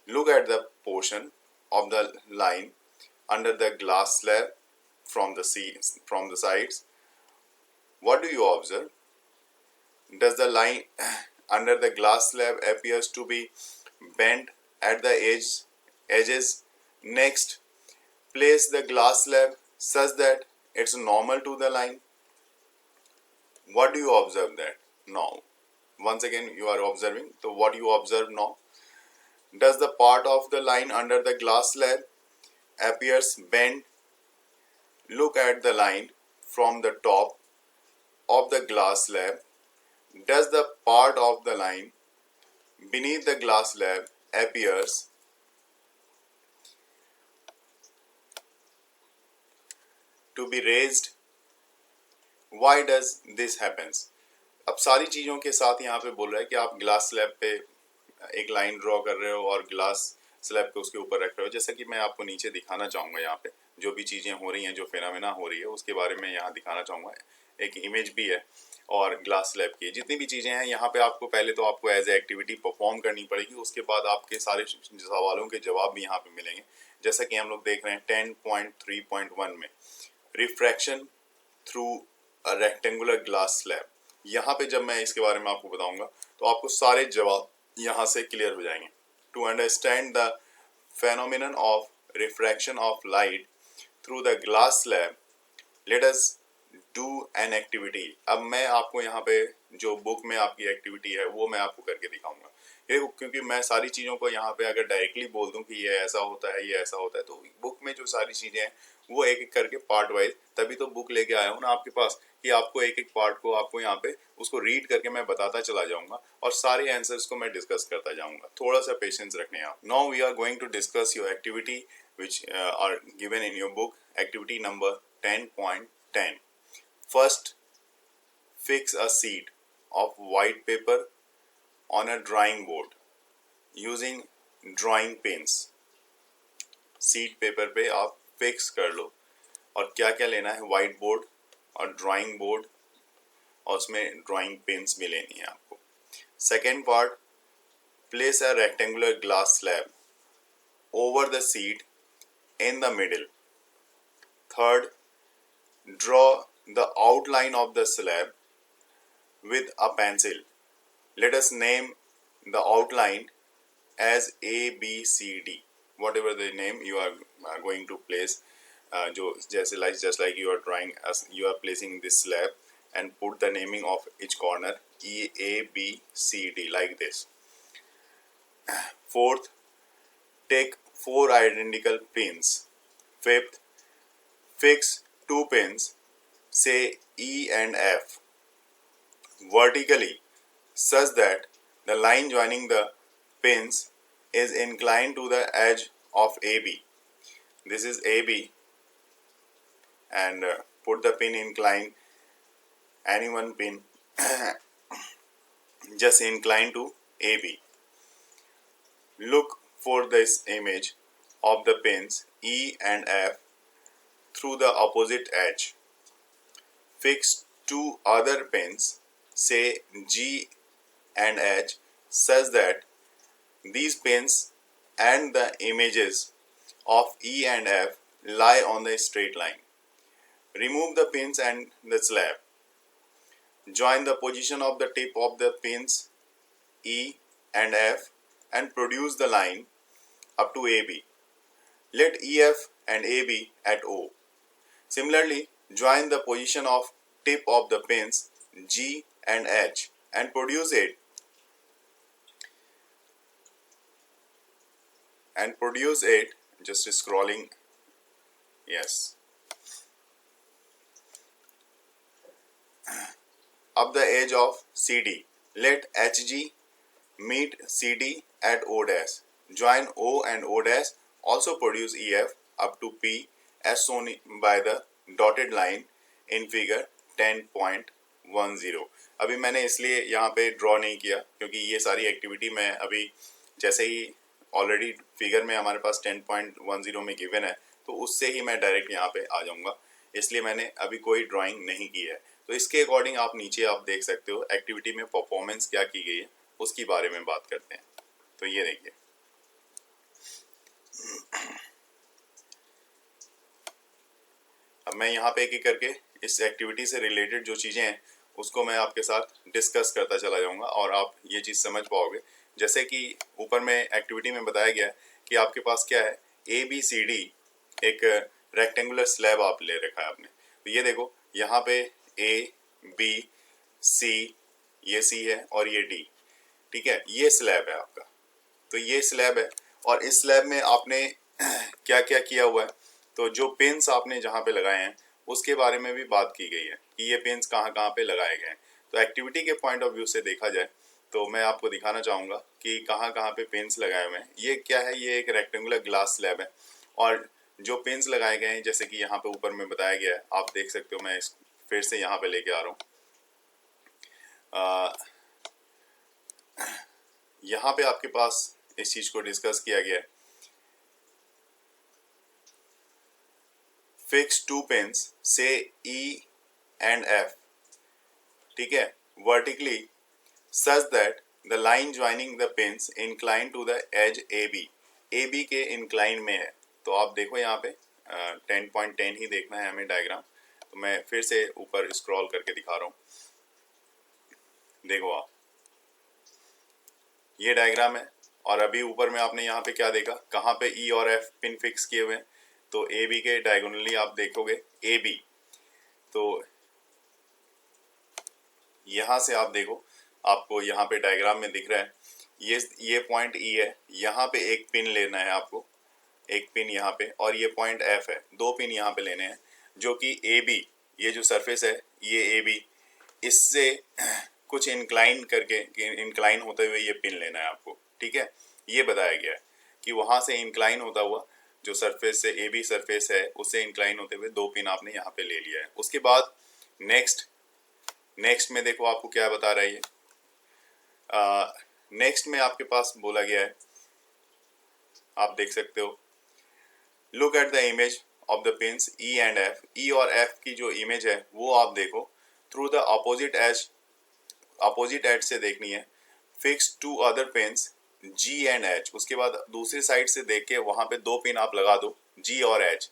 Look at the portion of the line under the glass slab from the sides. What do you observe? Does the line under the glass slab appears to be bent at the edges? Next, place the glass slab such that it's normal to the line. What do you observe that now? Once again you are observing, so what you observe now? Does the part of the line under the glass slab appears bent? Look at the line from the top of the glass slab, does the part of the line beneath the glass slab appears to be raised? Why does this happens? अब सारी चीज़ों के साथ यहाँ पे बोल रहा है कि आप ग्लास स्लैब पे एक लाइन ड्रॉ कर रहे हो और ग्लास स्लैब को उसके ऊपर रख रहे हो। जैसा कि मैं आपको नीचे दिखाना चाहूँगा, यहाँ पे जो भी चीज़ें हो रही हैं, जो फिनोमेना हो रही है, उसके बारे में यहाँ दिखाना चाहूँगा। एक इमेज भी है और ग्लास स्लैब की जितनी भी चीज़ें हैं यहाँ पे आपको पहले तो आपको एज ए एक्टिविटी परफॉर्म करनी पड़ेगी, उसके बाद आपके सारे सवालों के जवाब भी यहाँ पे मिलेंगे। जैसा कि हम लोग देख रहे हैं 10.3.1 में refraction through a rectangular glass slab. यहाँ पे जब मैं इसके बारे में आपको बताऊंगा तो आपको सारे जवाब यहाँ से क्लियर हो जाएंगे। To understand the phenomenon of refraction of light through the glass slab, let us do an activity। अब मैं आपको यहाँ पे जो बुक में आपकी एक्टिविटी है वो मैं आपको करके दिखाऊंगा। ये क्योंकि मैं सारी चीज़ों को यहाँ पे अगर डायरेक्टली बोल दूँ कि ये ऐसा होता है, ये ऐसा होता है, तो बुक में जो सारी चीज़ें हैं वो एक एक करके पार्ट वाइज, तभी तो बुक लेके आया हूँ ना आपके पास कि आपको एक एक पार्ट को आपको यहाँ पे उसको रीड करके मैं बताता चला जाऊंगा और सारे आंसर्स को मैं डिस्कस करता जाऊंगा। थोड़ा सा पेशेंस रखने आप। Now we are going to discuss your activity which are given in your book. Activity number 10.10। First, fix a sheet of white paper on a drawing board using drawing pins। Sheet paper पे आप fix कर लो और क्या क्या लेना है, white board और drawing board, और उसमें ड्राइंग पिन्स भी लेनी है आपको। Second part, place a rectangular glass slab over the seat in the middle. Third, draw the outline of the slab with a pencil। Let us name the outline as A, B, C, D, whatever the name you are going to place। जो जैसे just like you are drawing, as you are placing this slab and put the naming of each corner E, A, B, C, D like this। Fourth, take 4 identical pins। Fifth, fix 2 pins, say E and F, vertically such that the line joining the pins is inclined to the edge of AB। This is AB, and put the pin inclined, any one pin just inclined to AB। Look for this image of the pins E and F through the opposite edge। Fix 2 other pins, say G and H, such that these pins and the images of E and F lie on the straight line। Remove the pins and the slab। Join the position of the tip of the pins E and F and produce the line up to AB। Let EF and AB at O। Similarly, join the position of tip of the pins G and H and produce it just scrolling, yes, up the edge of CD। Let HG meet CD at O dash। Join O and O dash, also produce EF up to P as shown by the dotted line in figure 10.10। अभी मैंने इसलिए यहाँ पे draw नहीं किया क्योंकि ये सारी एक्टिविटी मैं अभी जैसे ही ऑलरेडी फिगर में हमारे पास 10.10 में गिवन है तो उससे ही मैं डायरेक्ट यहाँ पे आ जाऊँगा, इसलिए मैंने अभी कोई ड्राइंग नहीं की है। तो इसके अकॉर्डिंग आप नीचे आप देख सकते हो एक्टिविटी में परफॉर्मेंस क्या की गई है, उसकी बारे में बात करते हैं। तो ये देखिए, अब मैं यहाँ पे एक एक करके इस एक्टिविटी से रिलेटेड जो चीज़ें हैं उसको मैं आपके साथ डिस्कस करता चला जाऊँगा और आप ये चीज़ समझ पाओगे। जैसे कि ऊपर में एक्टिविटी में बताया गया है कि आपके पास क्या है, ABCD एक रेक्टेंगुलर स्लैब आप ले रखा है आपने। तो ये देखो यहाँ पे ABC, ये C है और ये D, ठीक है, ये स्लैब है आपका। तो ये स्लैब है और इस स्लैब में आपने क्या क्या किया हुआ है, तो जो पिन्स आपने जहाँ पे लगाए हैं उसके बारे में भी बात की गई है कि ये पिन्स कहाँ कहाँ पे लगाए गए हैं। तो एक्टिविटी के पॉइंट ऑफ व्यू से देखा जाए तो मैं आपको दिखाना चाहूँगा कि कहाँ कहाँ पे पिन्स लगाए हुए हैं। ये क्या है, ये एक रेक्टेंगुलर ग्लास स्लैब है और जो पिन्स लगाए गए हैं जैसे कि यहाँ पे ऊपर में बताया गया है, आप देख सकते हो। मैं इस फिर से यहाँ पे लेके आ रहा हूँ। यहाँ पे आपके पास इस चीज को डिस्कस किया गया है। फिक्स टू पिन्स से E एंड F, ठीक है, vertically such that the line joining the pins incline to the edge AB के इंक्लाइन में है। तो आप देखो यहाँ पे 10.10 ही देखना है हमें डायग्राम। तो मैं फिर से ऊपर स्क्रॉल करके दिखा रहा हूँ। देखो आप, ये डायग्राम है और अभी ऊपर में आपने यहाँ पे क्या देखा, कहाँ पे E और F पिन फिक्स किए हुए हैं। तो AB के डायगोनली आप देखोगे AB, तो यहाँ से आप देखो, आपको यहाँ पे डायग्राम में दिख रहा है ये पॉइंट E है। यहाँ पे एक पिन लेना है आपको, एक पिन यहाँ पे, और ये पॉइंट F है। दो पिन यहाँ पे लेने हैं जो कि AB, ये जो सरफेस है ये AB, इससे कुछ इंक्लाइन करके, इंक्लाइन होते हुए ये पिन लेना है आपको, ठीक है। ये बताया गया है कि वहां से इंक्लाइन होता हुआ जो सरफेस से AB सरफेस है उससे इंक्लाइन होते हुए दो पिन आपने यहाँ पे ले लिया है। उसके बाद नेक्स्ट में देखो आपको क्या बता रहा है ये। नेक्स्ट में आपके पास बोला गया है, आप देख सकते हो, look at the image of the pins E and F। E और F की जो इमेज है वो आप देखो थ्रू द अपोजिट एज से देखनी है। Fix two other pins G and H। उसके बाद दूसरी साइड से देख के वहां पे दो पिन आप लगा दो G और H,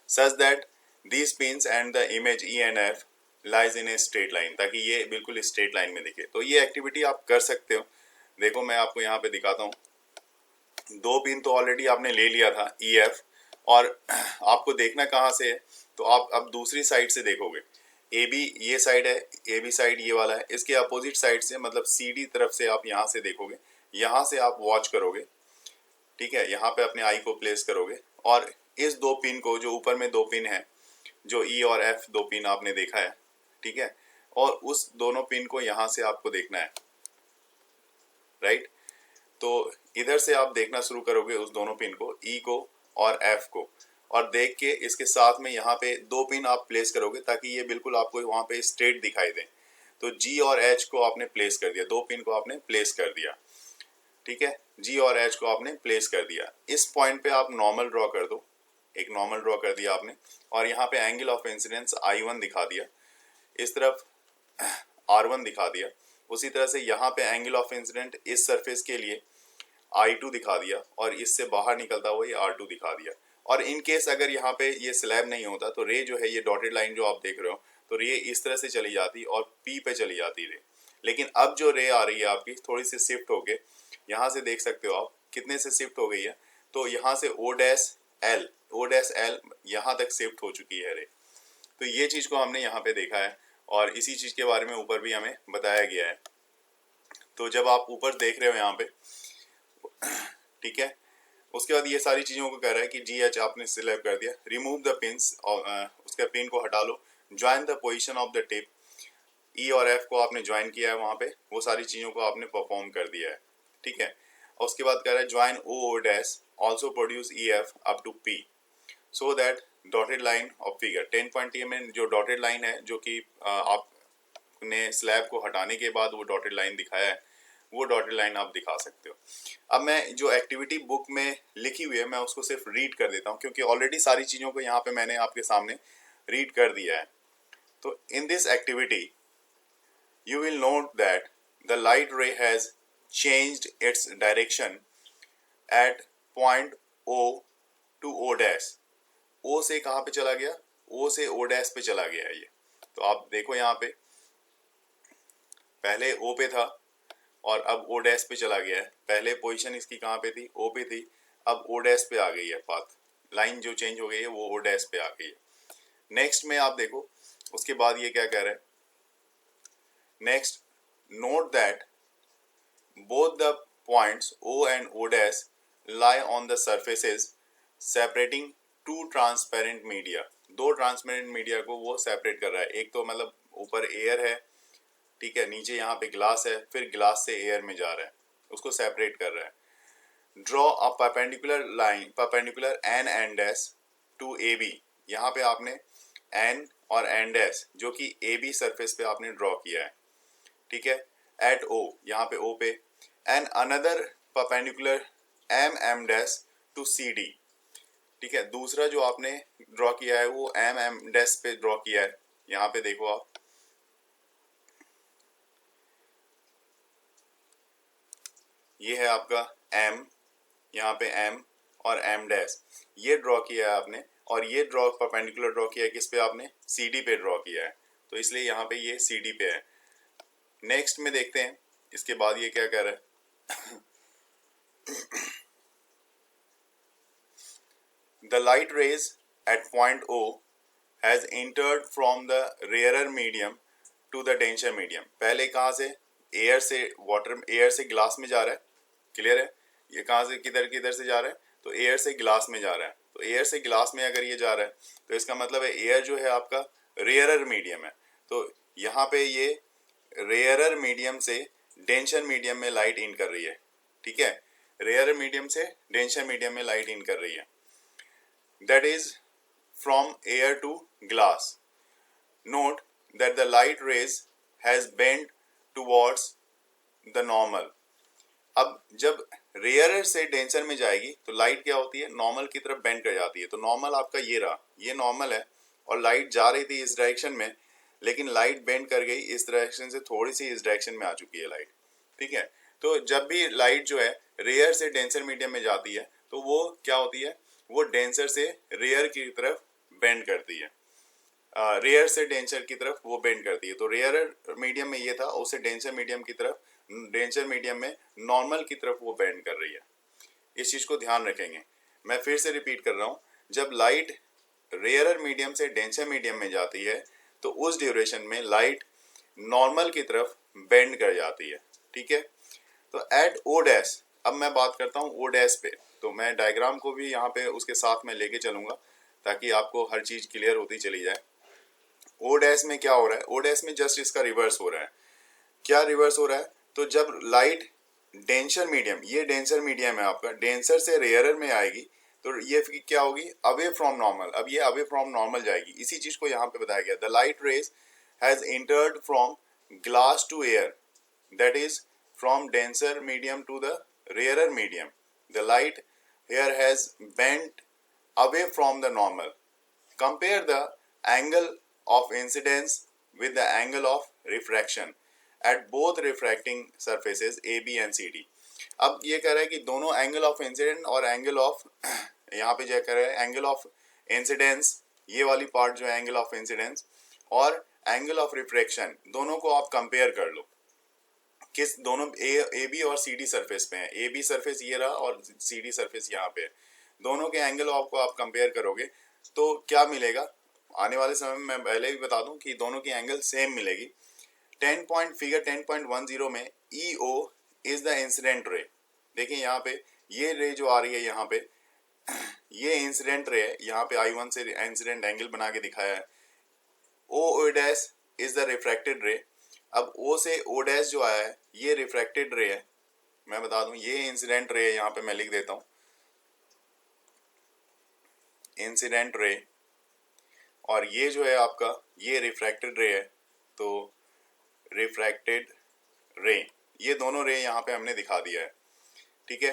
such that these pins and the image E and F lies in a straight line, ताकि ये बिल्कुल स्ट्रेट लाइन में दिखे। तो ये एक्टिविटी आप कर सकते हो। देखो मैं आपको यहाँ पे दिखाता हूँ। दो पिन तो ऑलरेडी आपने ले लिया था EF, और आपको देखना कहाँ से है, तो आप अब दूसरी साइड से देखोगे। AB ये साइड है, AB साइड ये वाला है, इसके अपोजिट साइड से मतलब CD तरफ से आप यहाँ से देखोगे। यहाँ से आप वॉच करोगे, ठीक है, यहाँ पे अपने आई को प्लेस करोगे और इस दो पिन को, जो ऊपर में दो पिन है, जो E और F दो पिन आपने देखा है, ठीक है, और उस दोनों पिन को यहाँ से आपको देखना है, राइट। तो इधर से आप देखना शुरू करोगे उस दोनों पिन को, E को और F को, और देख के इसके साथ में यहाँ पे दो पिन आप प्लेस करोगे ताकि ये बिल्कुल आपको वहाँ पे स्ट्रेट दिखाई दे। तो G और H को आपने प्लेस कर दिया, दो पिन को आपने प्लेस कर दिया, ठीक है, G और H को आपने प्लेस कर दिया। इस पॉइंट पे आप नॉर्मल ड्रॉ कर दो, एक नॉर्मल ड्रॉ कर दिया आपने, और यहाँ पे एंगल ऑफ इंसिडेंस I1 दिखा दिया, इस तरफ R1 दिखा दिया। उसी तरह से यहाँ पे एंगल ऑफ इंसिडेंट इस सरफेस के लिए I2 दिखा दिया, और इससे बाहर निकलता हुआ ये R2 दिखा दिया। और इन केस अगर यहाँ पे ये स्लैब नहीं होता तो रे जो है, ये डॉटेड लाइन जो आप देख रहे हो, तो रे इस तरह से चली जाती और P पे चली जाती रे। लेकिन अब जो रे आ रही है आपकी थोड़ी सी शिफ्ट होके, यहाँ से देख सकते हो आप कितने से शिफ्ट हो गई है, तो यहाँ से O डैश L यहाँ तक शिफ्ट हो चुकी है रे। तो ये चीज को हमने यहाँ पे देखा है, और इसी चीज के बारे में ऊपर भी हमें बताया गया है। तो जब आप ऊपर देख रहे हो यहाँ पे, ठीक है, उसके बाद ये सारी चीजों को कह रहा है कि GH आपने सिलेक्ट कर दिया, रिमूव द पिन्स, उसके पिन को हटा लो, join the position of the tip, E और F को आपने ज्वाइन किया है, वहां पे वो सारी चीजों को आपने परफॉर्म कर दिया है, ठीक है। और उसके बाद कह रहा है join O dash also produce EF up to P so that dotted line of figure 10.3 में जो डॉटेड लाइन है, जो कि आपने स्लैब को हटाने के बाद वो डॉटेड लाइन दिखाया है, वो डॉटेड लाइन आप दिखा सकते हो। अब मैं जो एक्टिविटी बुक में लिखी हुई है मैं उसको सिर्फ रीड कर देता हूँ, क्योंकि ऑलरेडी सारी चीज़ों को यहाँ पे मैंने आपके सामने रीड कर दिया है। तो in this activity you will note that the light ray has changed its direction at point O to O dash. O से कहाँ पे चला गया, O से O डैश पे चला गया है ये। तो आप देखो यहाँ पे पहले O पे था और अब O डैश पे चला गया है। पहले पोजीशन इसकी कहाँ पे थी, O पे थी, अब O डैश पे आ गई है। पाथ लाइन जो चेंज हो गई है वो O डैश पे आ गई है। नेक्स्ट में आप देखो उसके बाद ये क्या कह रहा है, next note that both the points O and O dash lie on the surfaces separating two transparent media। दो ट्रांसपेरेंट मीडिया को वो सेपरेट कर रहा है। एक तो मतलब ऊपर एयर है, ठीक है, नीचे यहाँ पे ग्लास है, फिर ग्लास से एयर में जा रहा है, उसको सेपरेट कर रहा है। Draw a perpendicular line, perpendicular N and dash to A B. यहाँ पे आपने एन और एन डैश जो कि ए बी सरफेस पे आपने ड्रॉ किया है, ठीक है, एट ओ, यहाँ पे ओ पे, and another perpendicular M M dash to C D, ठीक है। दूसरा जो आपने ड्रॉ किया है वो एम एम डैश पे ड्रॉ किया है, यहाँ पे देखो आप, ये है आपका एम, यहाँ पे एम और एम डैश, ये ड्रॉ किया है आपने, और ये ड्रॉ परपेंडिकुलर ड्रॉ किया है किस पे, आपने सी डी पे ड्रॉ किया है, तो इसलिए यहाँ पे ये सी डी पे है। नेक्स्ट में देखते हैं इसके बाद ये क्या कह रहा है। The light rays at point O has entered from the rarer medium to the denser medium। पहले कहाँ से, एयर से, वाटर एयर से ग्लास में जा रहा है, क्लियर है। ये कहाँ से किधर से जा रहा है, तो एयर से ग्लास में जा रहा है। तो एयर से ग्लास में अगर ये जा रहा है तो इसका मतलब है एयर जो है आपका रेयरर मीडियम है, तो यहाँ पे ये रेयरर मीडियम से डेंसर मीडियम में लाइट इन कर रही है, ठीक है, रेयरर मीडियम से डेंसर मीडियम में लाइट इन कर रही है। That is from air to glass। Note that the light rays has bent towards the normal। अब जब रेयरर से डेंसर में जाएगी तो लाइट क्या होती है, नॉर्मल की तरफ बेंड कर जाती है। तो नॉर्मल आपका ये रहा, ये नॉर्मल है, और लाइट जा रही थी इस डायरेक्शन में, लेकिन लाइट बेंड कर गई इस डायरेक्शन से, थोड़ी सी इस डायरेक्शन में आ चुकी है लाइट, ठीक है। तो जब भी लाइट जो है रेयर से डेंसर मीडियम में जाती है तो वो क्या होती है, वो डेंसर से रेयर की तरफ बेंड करती है, रेयर से डेंसर की तरफ वो बेंड करती है। तो रेयर मीडियम में ये था, उसे डेंसर मीडियम की तरफ, डेंसर मीडियम में नॉर्मल की तरफ वो बेंड कर रही है। इस चीज़ को ध्यान रखेंगे। मैं फिर से रिपीट कर रहा हूँ, जब लाइट रेयर मीडियम से डेंसर मीडियम में जाती है तो उस ड्यूरेशन में लाइट नॉर्मल की तरफ बेंड कर जाती है, ठीक है। तो एट ओ डैश, अब मैं बात करता हूँ ओ डैश पे, तो मैं डायग्राम को भी यहाँ पे उसके साथ में लेके चलूंगा ताकि आपको हर चीज़ क्लियर होती चली जाए। ओ डैश में क्या हो रहा है, ओ डैश में जस्ट इसका रिवर्स हो रहा है। क्या रिवर्स हो रहा है, तो जब लाइट डेंसर मीडियम, ये डेंसर मीडियम है आपका, डेंसर से रेयरर में आएगी तो ये क्या होगी, अवे फ्रॉम नॉर्मल। अब ये अवे फ्रॉम नॉर्मल जाएगी, इसी चीज़ को यहाँ पे बताया गया। The light rays has entered from glass to air, that is from denser medium to the rarer medium। The light here has bent away from the normal। Compare the angle of incidence with the angle of refraction at both refracting surfaces AB and CD। अब ये कह रहा है कि दोनों angle of incident और angle of यहाँ पे जो कह रहा है एंगल ऑफ इंसिडेंस, ये वाली पार्ट जो है एंगल ऑफ इंसिडेंस, और एंगल ऑफ रिफ्रैक्शन, दोनों को आप कंपेयर कर लो। किस, दोनों ए बी और सी डी सरफेस पे है, ए बी सरफेस ये रहा और सी डी सरफेस यहाँ पे है। दोनों के एंगल आपको आप कंपेयर करोगे तो क्या मिलेगा, आने वाले समय में मैं पहले भी बता दूं कि दोनों की एंगल सेम मिलेगी। फिगर 10.10 में E O is the incident ray. देखिए यहाँ पे ये रे जो आ रही है यहाँ पे, ये इंसिडेंट रे है, यहाँ पे I1 से इंसिडेंट एंगल बना के दिखाया है। O dash is the refracted ray. अब O से O डैश जो आया है ये रिफ्रैक्टेड रे है, मैं बता दूं ये इंसिडेंट रे है, यहाँ पे मैं लिख देता हूँ इंसिडेंट रे, और ये जो है आपका ये रिफ्रैक्टेड रे है, तो रिफ्रैक्टेड रे, ये दोनों रे यहाँ पे हमने दिखा दिया है, ठीक है।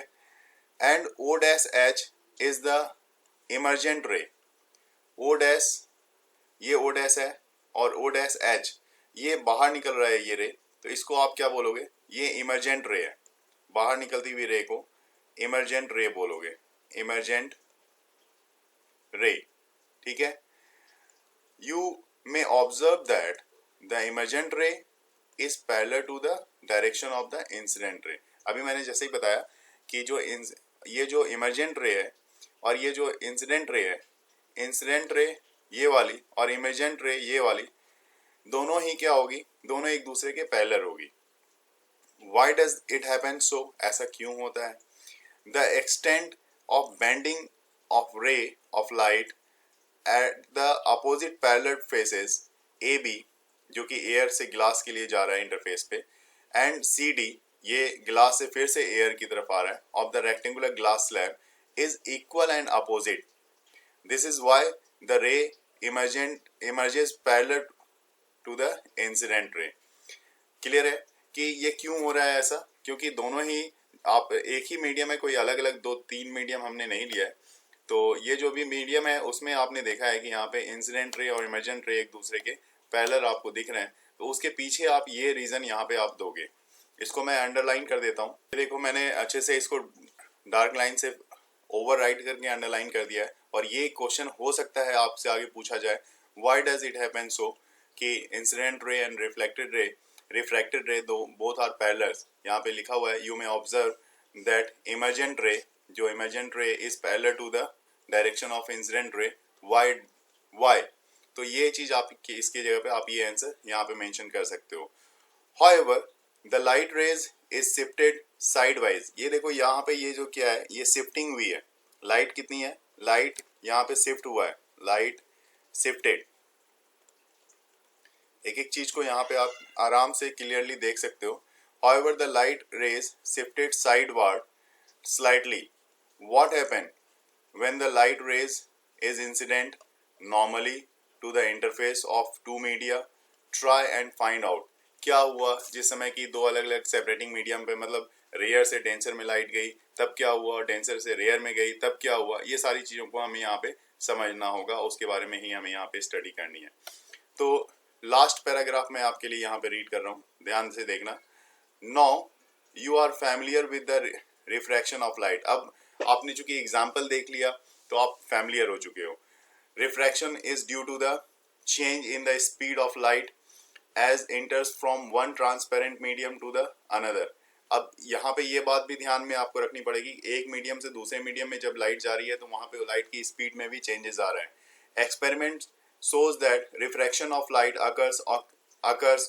And O dash H is the emergent रे। O डैश, ये O डैश है, और O डैश H ये बाहर निकल रहा है ये रे, तो इसको आप क्या बोलोगे, ये इमर्जेंट रे है, बाहर निकलती हुई रे को इमर्जेंट रे बोलोगे, इमर्जेंट रे, ठीक है। You may observe that the emergent ray is parallel to the direction of the incident ray. अभी मैंने जैसे ही बताया कि जो ये जो इमर्जेंट रे है और ये जो इंसिडेंट रे है, इंसिडेंट रे ये वाली और इमर्जेंट रे ये वाली, दोनों ही क्या होगी, दोनों एक दूसरे के पैरेलल होगी। Why does it happen so? ऐसा क्यों होता है? The extent of bending of ray of light at the opposite parallel faces A B, जो कि एयर से ग्लास के लिए जा रहा है इंटरफेस पे, एंड सी डी, ये ग्लास से फिर से एयर की तरफ आ रहा है, of the rectangular glass slab is equal and opposite. This is why the ray emerges parallel to the incident ray. Clear है कि ये क्यों हो रहा है ऐसा? क्योंकि दोनों ही, आप एक ही मीडियम है, कोई अलग अलग 2-3 मीडियम हमने नहीं लिया है. तो ये जो भी मीडियम है उसमें आपने देखा है कि यहाँ पे इंसिडेंट रे और इमर्जेंट रे एक दूसरे के पैरेलल आपको दिख रहे हैं. तो उसके पीछे आप ये रीजन यहाँ पे आप दोगे. इसको मैं अंडरलाइन कर देता हूँ. देखो मैंने अच्छे से इसको डार्क लाइन से ओवरराइट करके अंडरलाइन कर दिया है. और ये क्वेश्चन हो सकता है आपसे आगे पूछा जाए, why does it happen so कि इंसिडेंट रे एंड रिफ्रैक्टेड रे दो बोथ आर पैरेलल्स. यहाँ पे लिखा हुआ है, you may observe that emergent ray, जो emergent ray is parallel to the direction of incident ray. Why? तो ये चीज आप इसके जगह पे आप ये आंसर यहाँ पे मेंशन कर सकते हो. However, the light rays is shifted sideways. ये देखो यहाँ पे ये जो क्या है, ये शिफ्टिंग हुई है. लाइट कितनी है? लाइट यहाँ पे शिफ्ट हुआ है, लाइट शिफ्टेड. एक एक चीज को यहाँ पे आप आराम से क्लियरली देख सकते हो. However, the light rays shifted sideward slightly. What happened when the light rays is incident normally to the interface of two media? Try and find out. क्या हुआ जिस समय की दो अलग अलग सेपरेटिंग मीडियम पे, मतलब रेयर से डेंसर में लाइट गई तब क्या हुआ, डेंसर से रेयर में गई तब क्या हुआ, ये सारी चीज़ों को हमें यहाँ पे समझना होगा. उसके बारे में ही हमें यहाँ पे स्टडी करनी है. तो लास्ट पैराग्राफ में आपके लिए यहाँ पे रीड कर रहा हूँ, ध्यान से देखना. Now you are familiar with the refraction of light. अब आपने चूंकि एग्जाम्पल देख लिया तो आप फैमिलियर हो चुके हो. Refraction is due to the change in the speed of light as enters from one transparent medium to the another. अब यहाँ पे ये बात भी ध्यान में आपको रखनी पड़ेगी, एक मीडियम से दूसरे मीडियम में जब लाइट जा रही है तो वहाँ पे लाइट की स्पीड में भी चेंजेस आ रहे हैं. Experiment shows that refraction of light occurs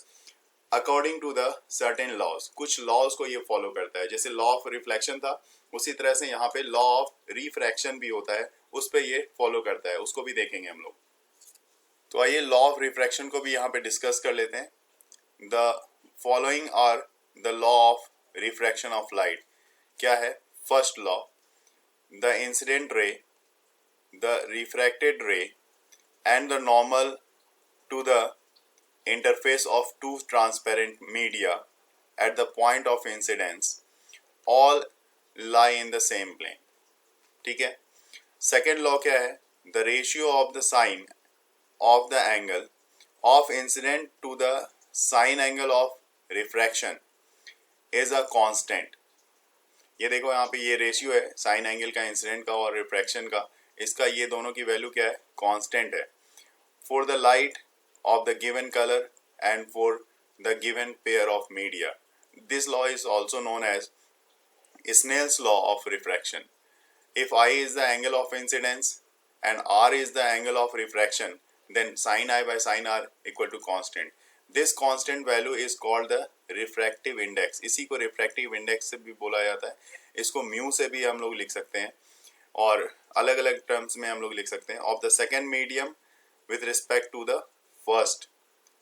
according to the certain laws. कुछ laws को ये फॉलो करता है. जैसे लॉ ऑफ रिफ्लेक्शन था, उसी तरह से यहाँ पे लॉ ऑफ रिफ्रैक्शन भी होता है, उस पर ये फॉलो करता है. उसको भी देखेंगे हम लोग. तो आइए लॉ ऑफ रिफ्रैक्शन को भी यहाँ पे डिस्कस कर लेते हैं. The following are the law of refraction of light. क्या है? First law, the incident ray, the refracted ray and the normal to the interface of two transparent media at the point of incidence all lie in the same plane. ठीक है. Second law क्या है? The ratio of the sine of the angle of incident to the sine angle of refraction is a constant. ये देखो यहाँ पे ये ratio है साइन एंगल का, इंसिडेंट का और रिफ्रैक्शन का. इसका ये दोनों की वैल्यू क्या है? कांस्टेंट है. For the light of the given colour and for the given pair of media. This law is also known as Snell's law of refraction. If I is the angle of incidence and R is the angle of refraction, then sin I by sin R equal to constant. This constant value is called the refractive index. इसी को refractive index से भी बोला जाता है. इसको mu से भी हम लोग लिख सकते हैं और अलग अलग टर्म्स में हम लोग लिख सकते हैं. Of the second medium with respect to the first,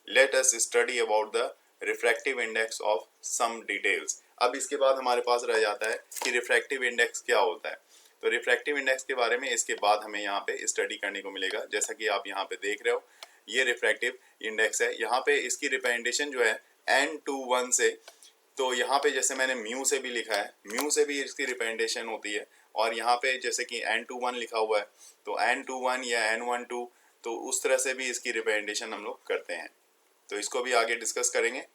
let us study about the refractive index of some details. अब इसके बाद हमारे पास रह जाता है कि refractive index क्या होता है. तो रिफ्रैक्टिव इंडेक्स के बारे में इसके बाद हमें यहाँ पे स्टडी करने को मिलेगा. जैसा कि आप यहाँ पे देख रहे हो, ये रिफ्रैक्टिव इंडेक्स है. यहाँ पे इसकी रिप्रेजेंटेशन जो है n21 से, तो यहाँ पे जैसे मैंने म्यू से भी लिखा है, म्यू से भी इसकी रिप्रेजेंटेशन होती है. और यहाँ पे जैसे कि n21 लिखा हुआ है तो n21 या n12, तो उस तरह से भी इसकी रिप्रेजेंटेशन हम लोग करते हैं. तो इसको भी आगे डिस्कस करेंगे.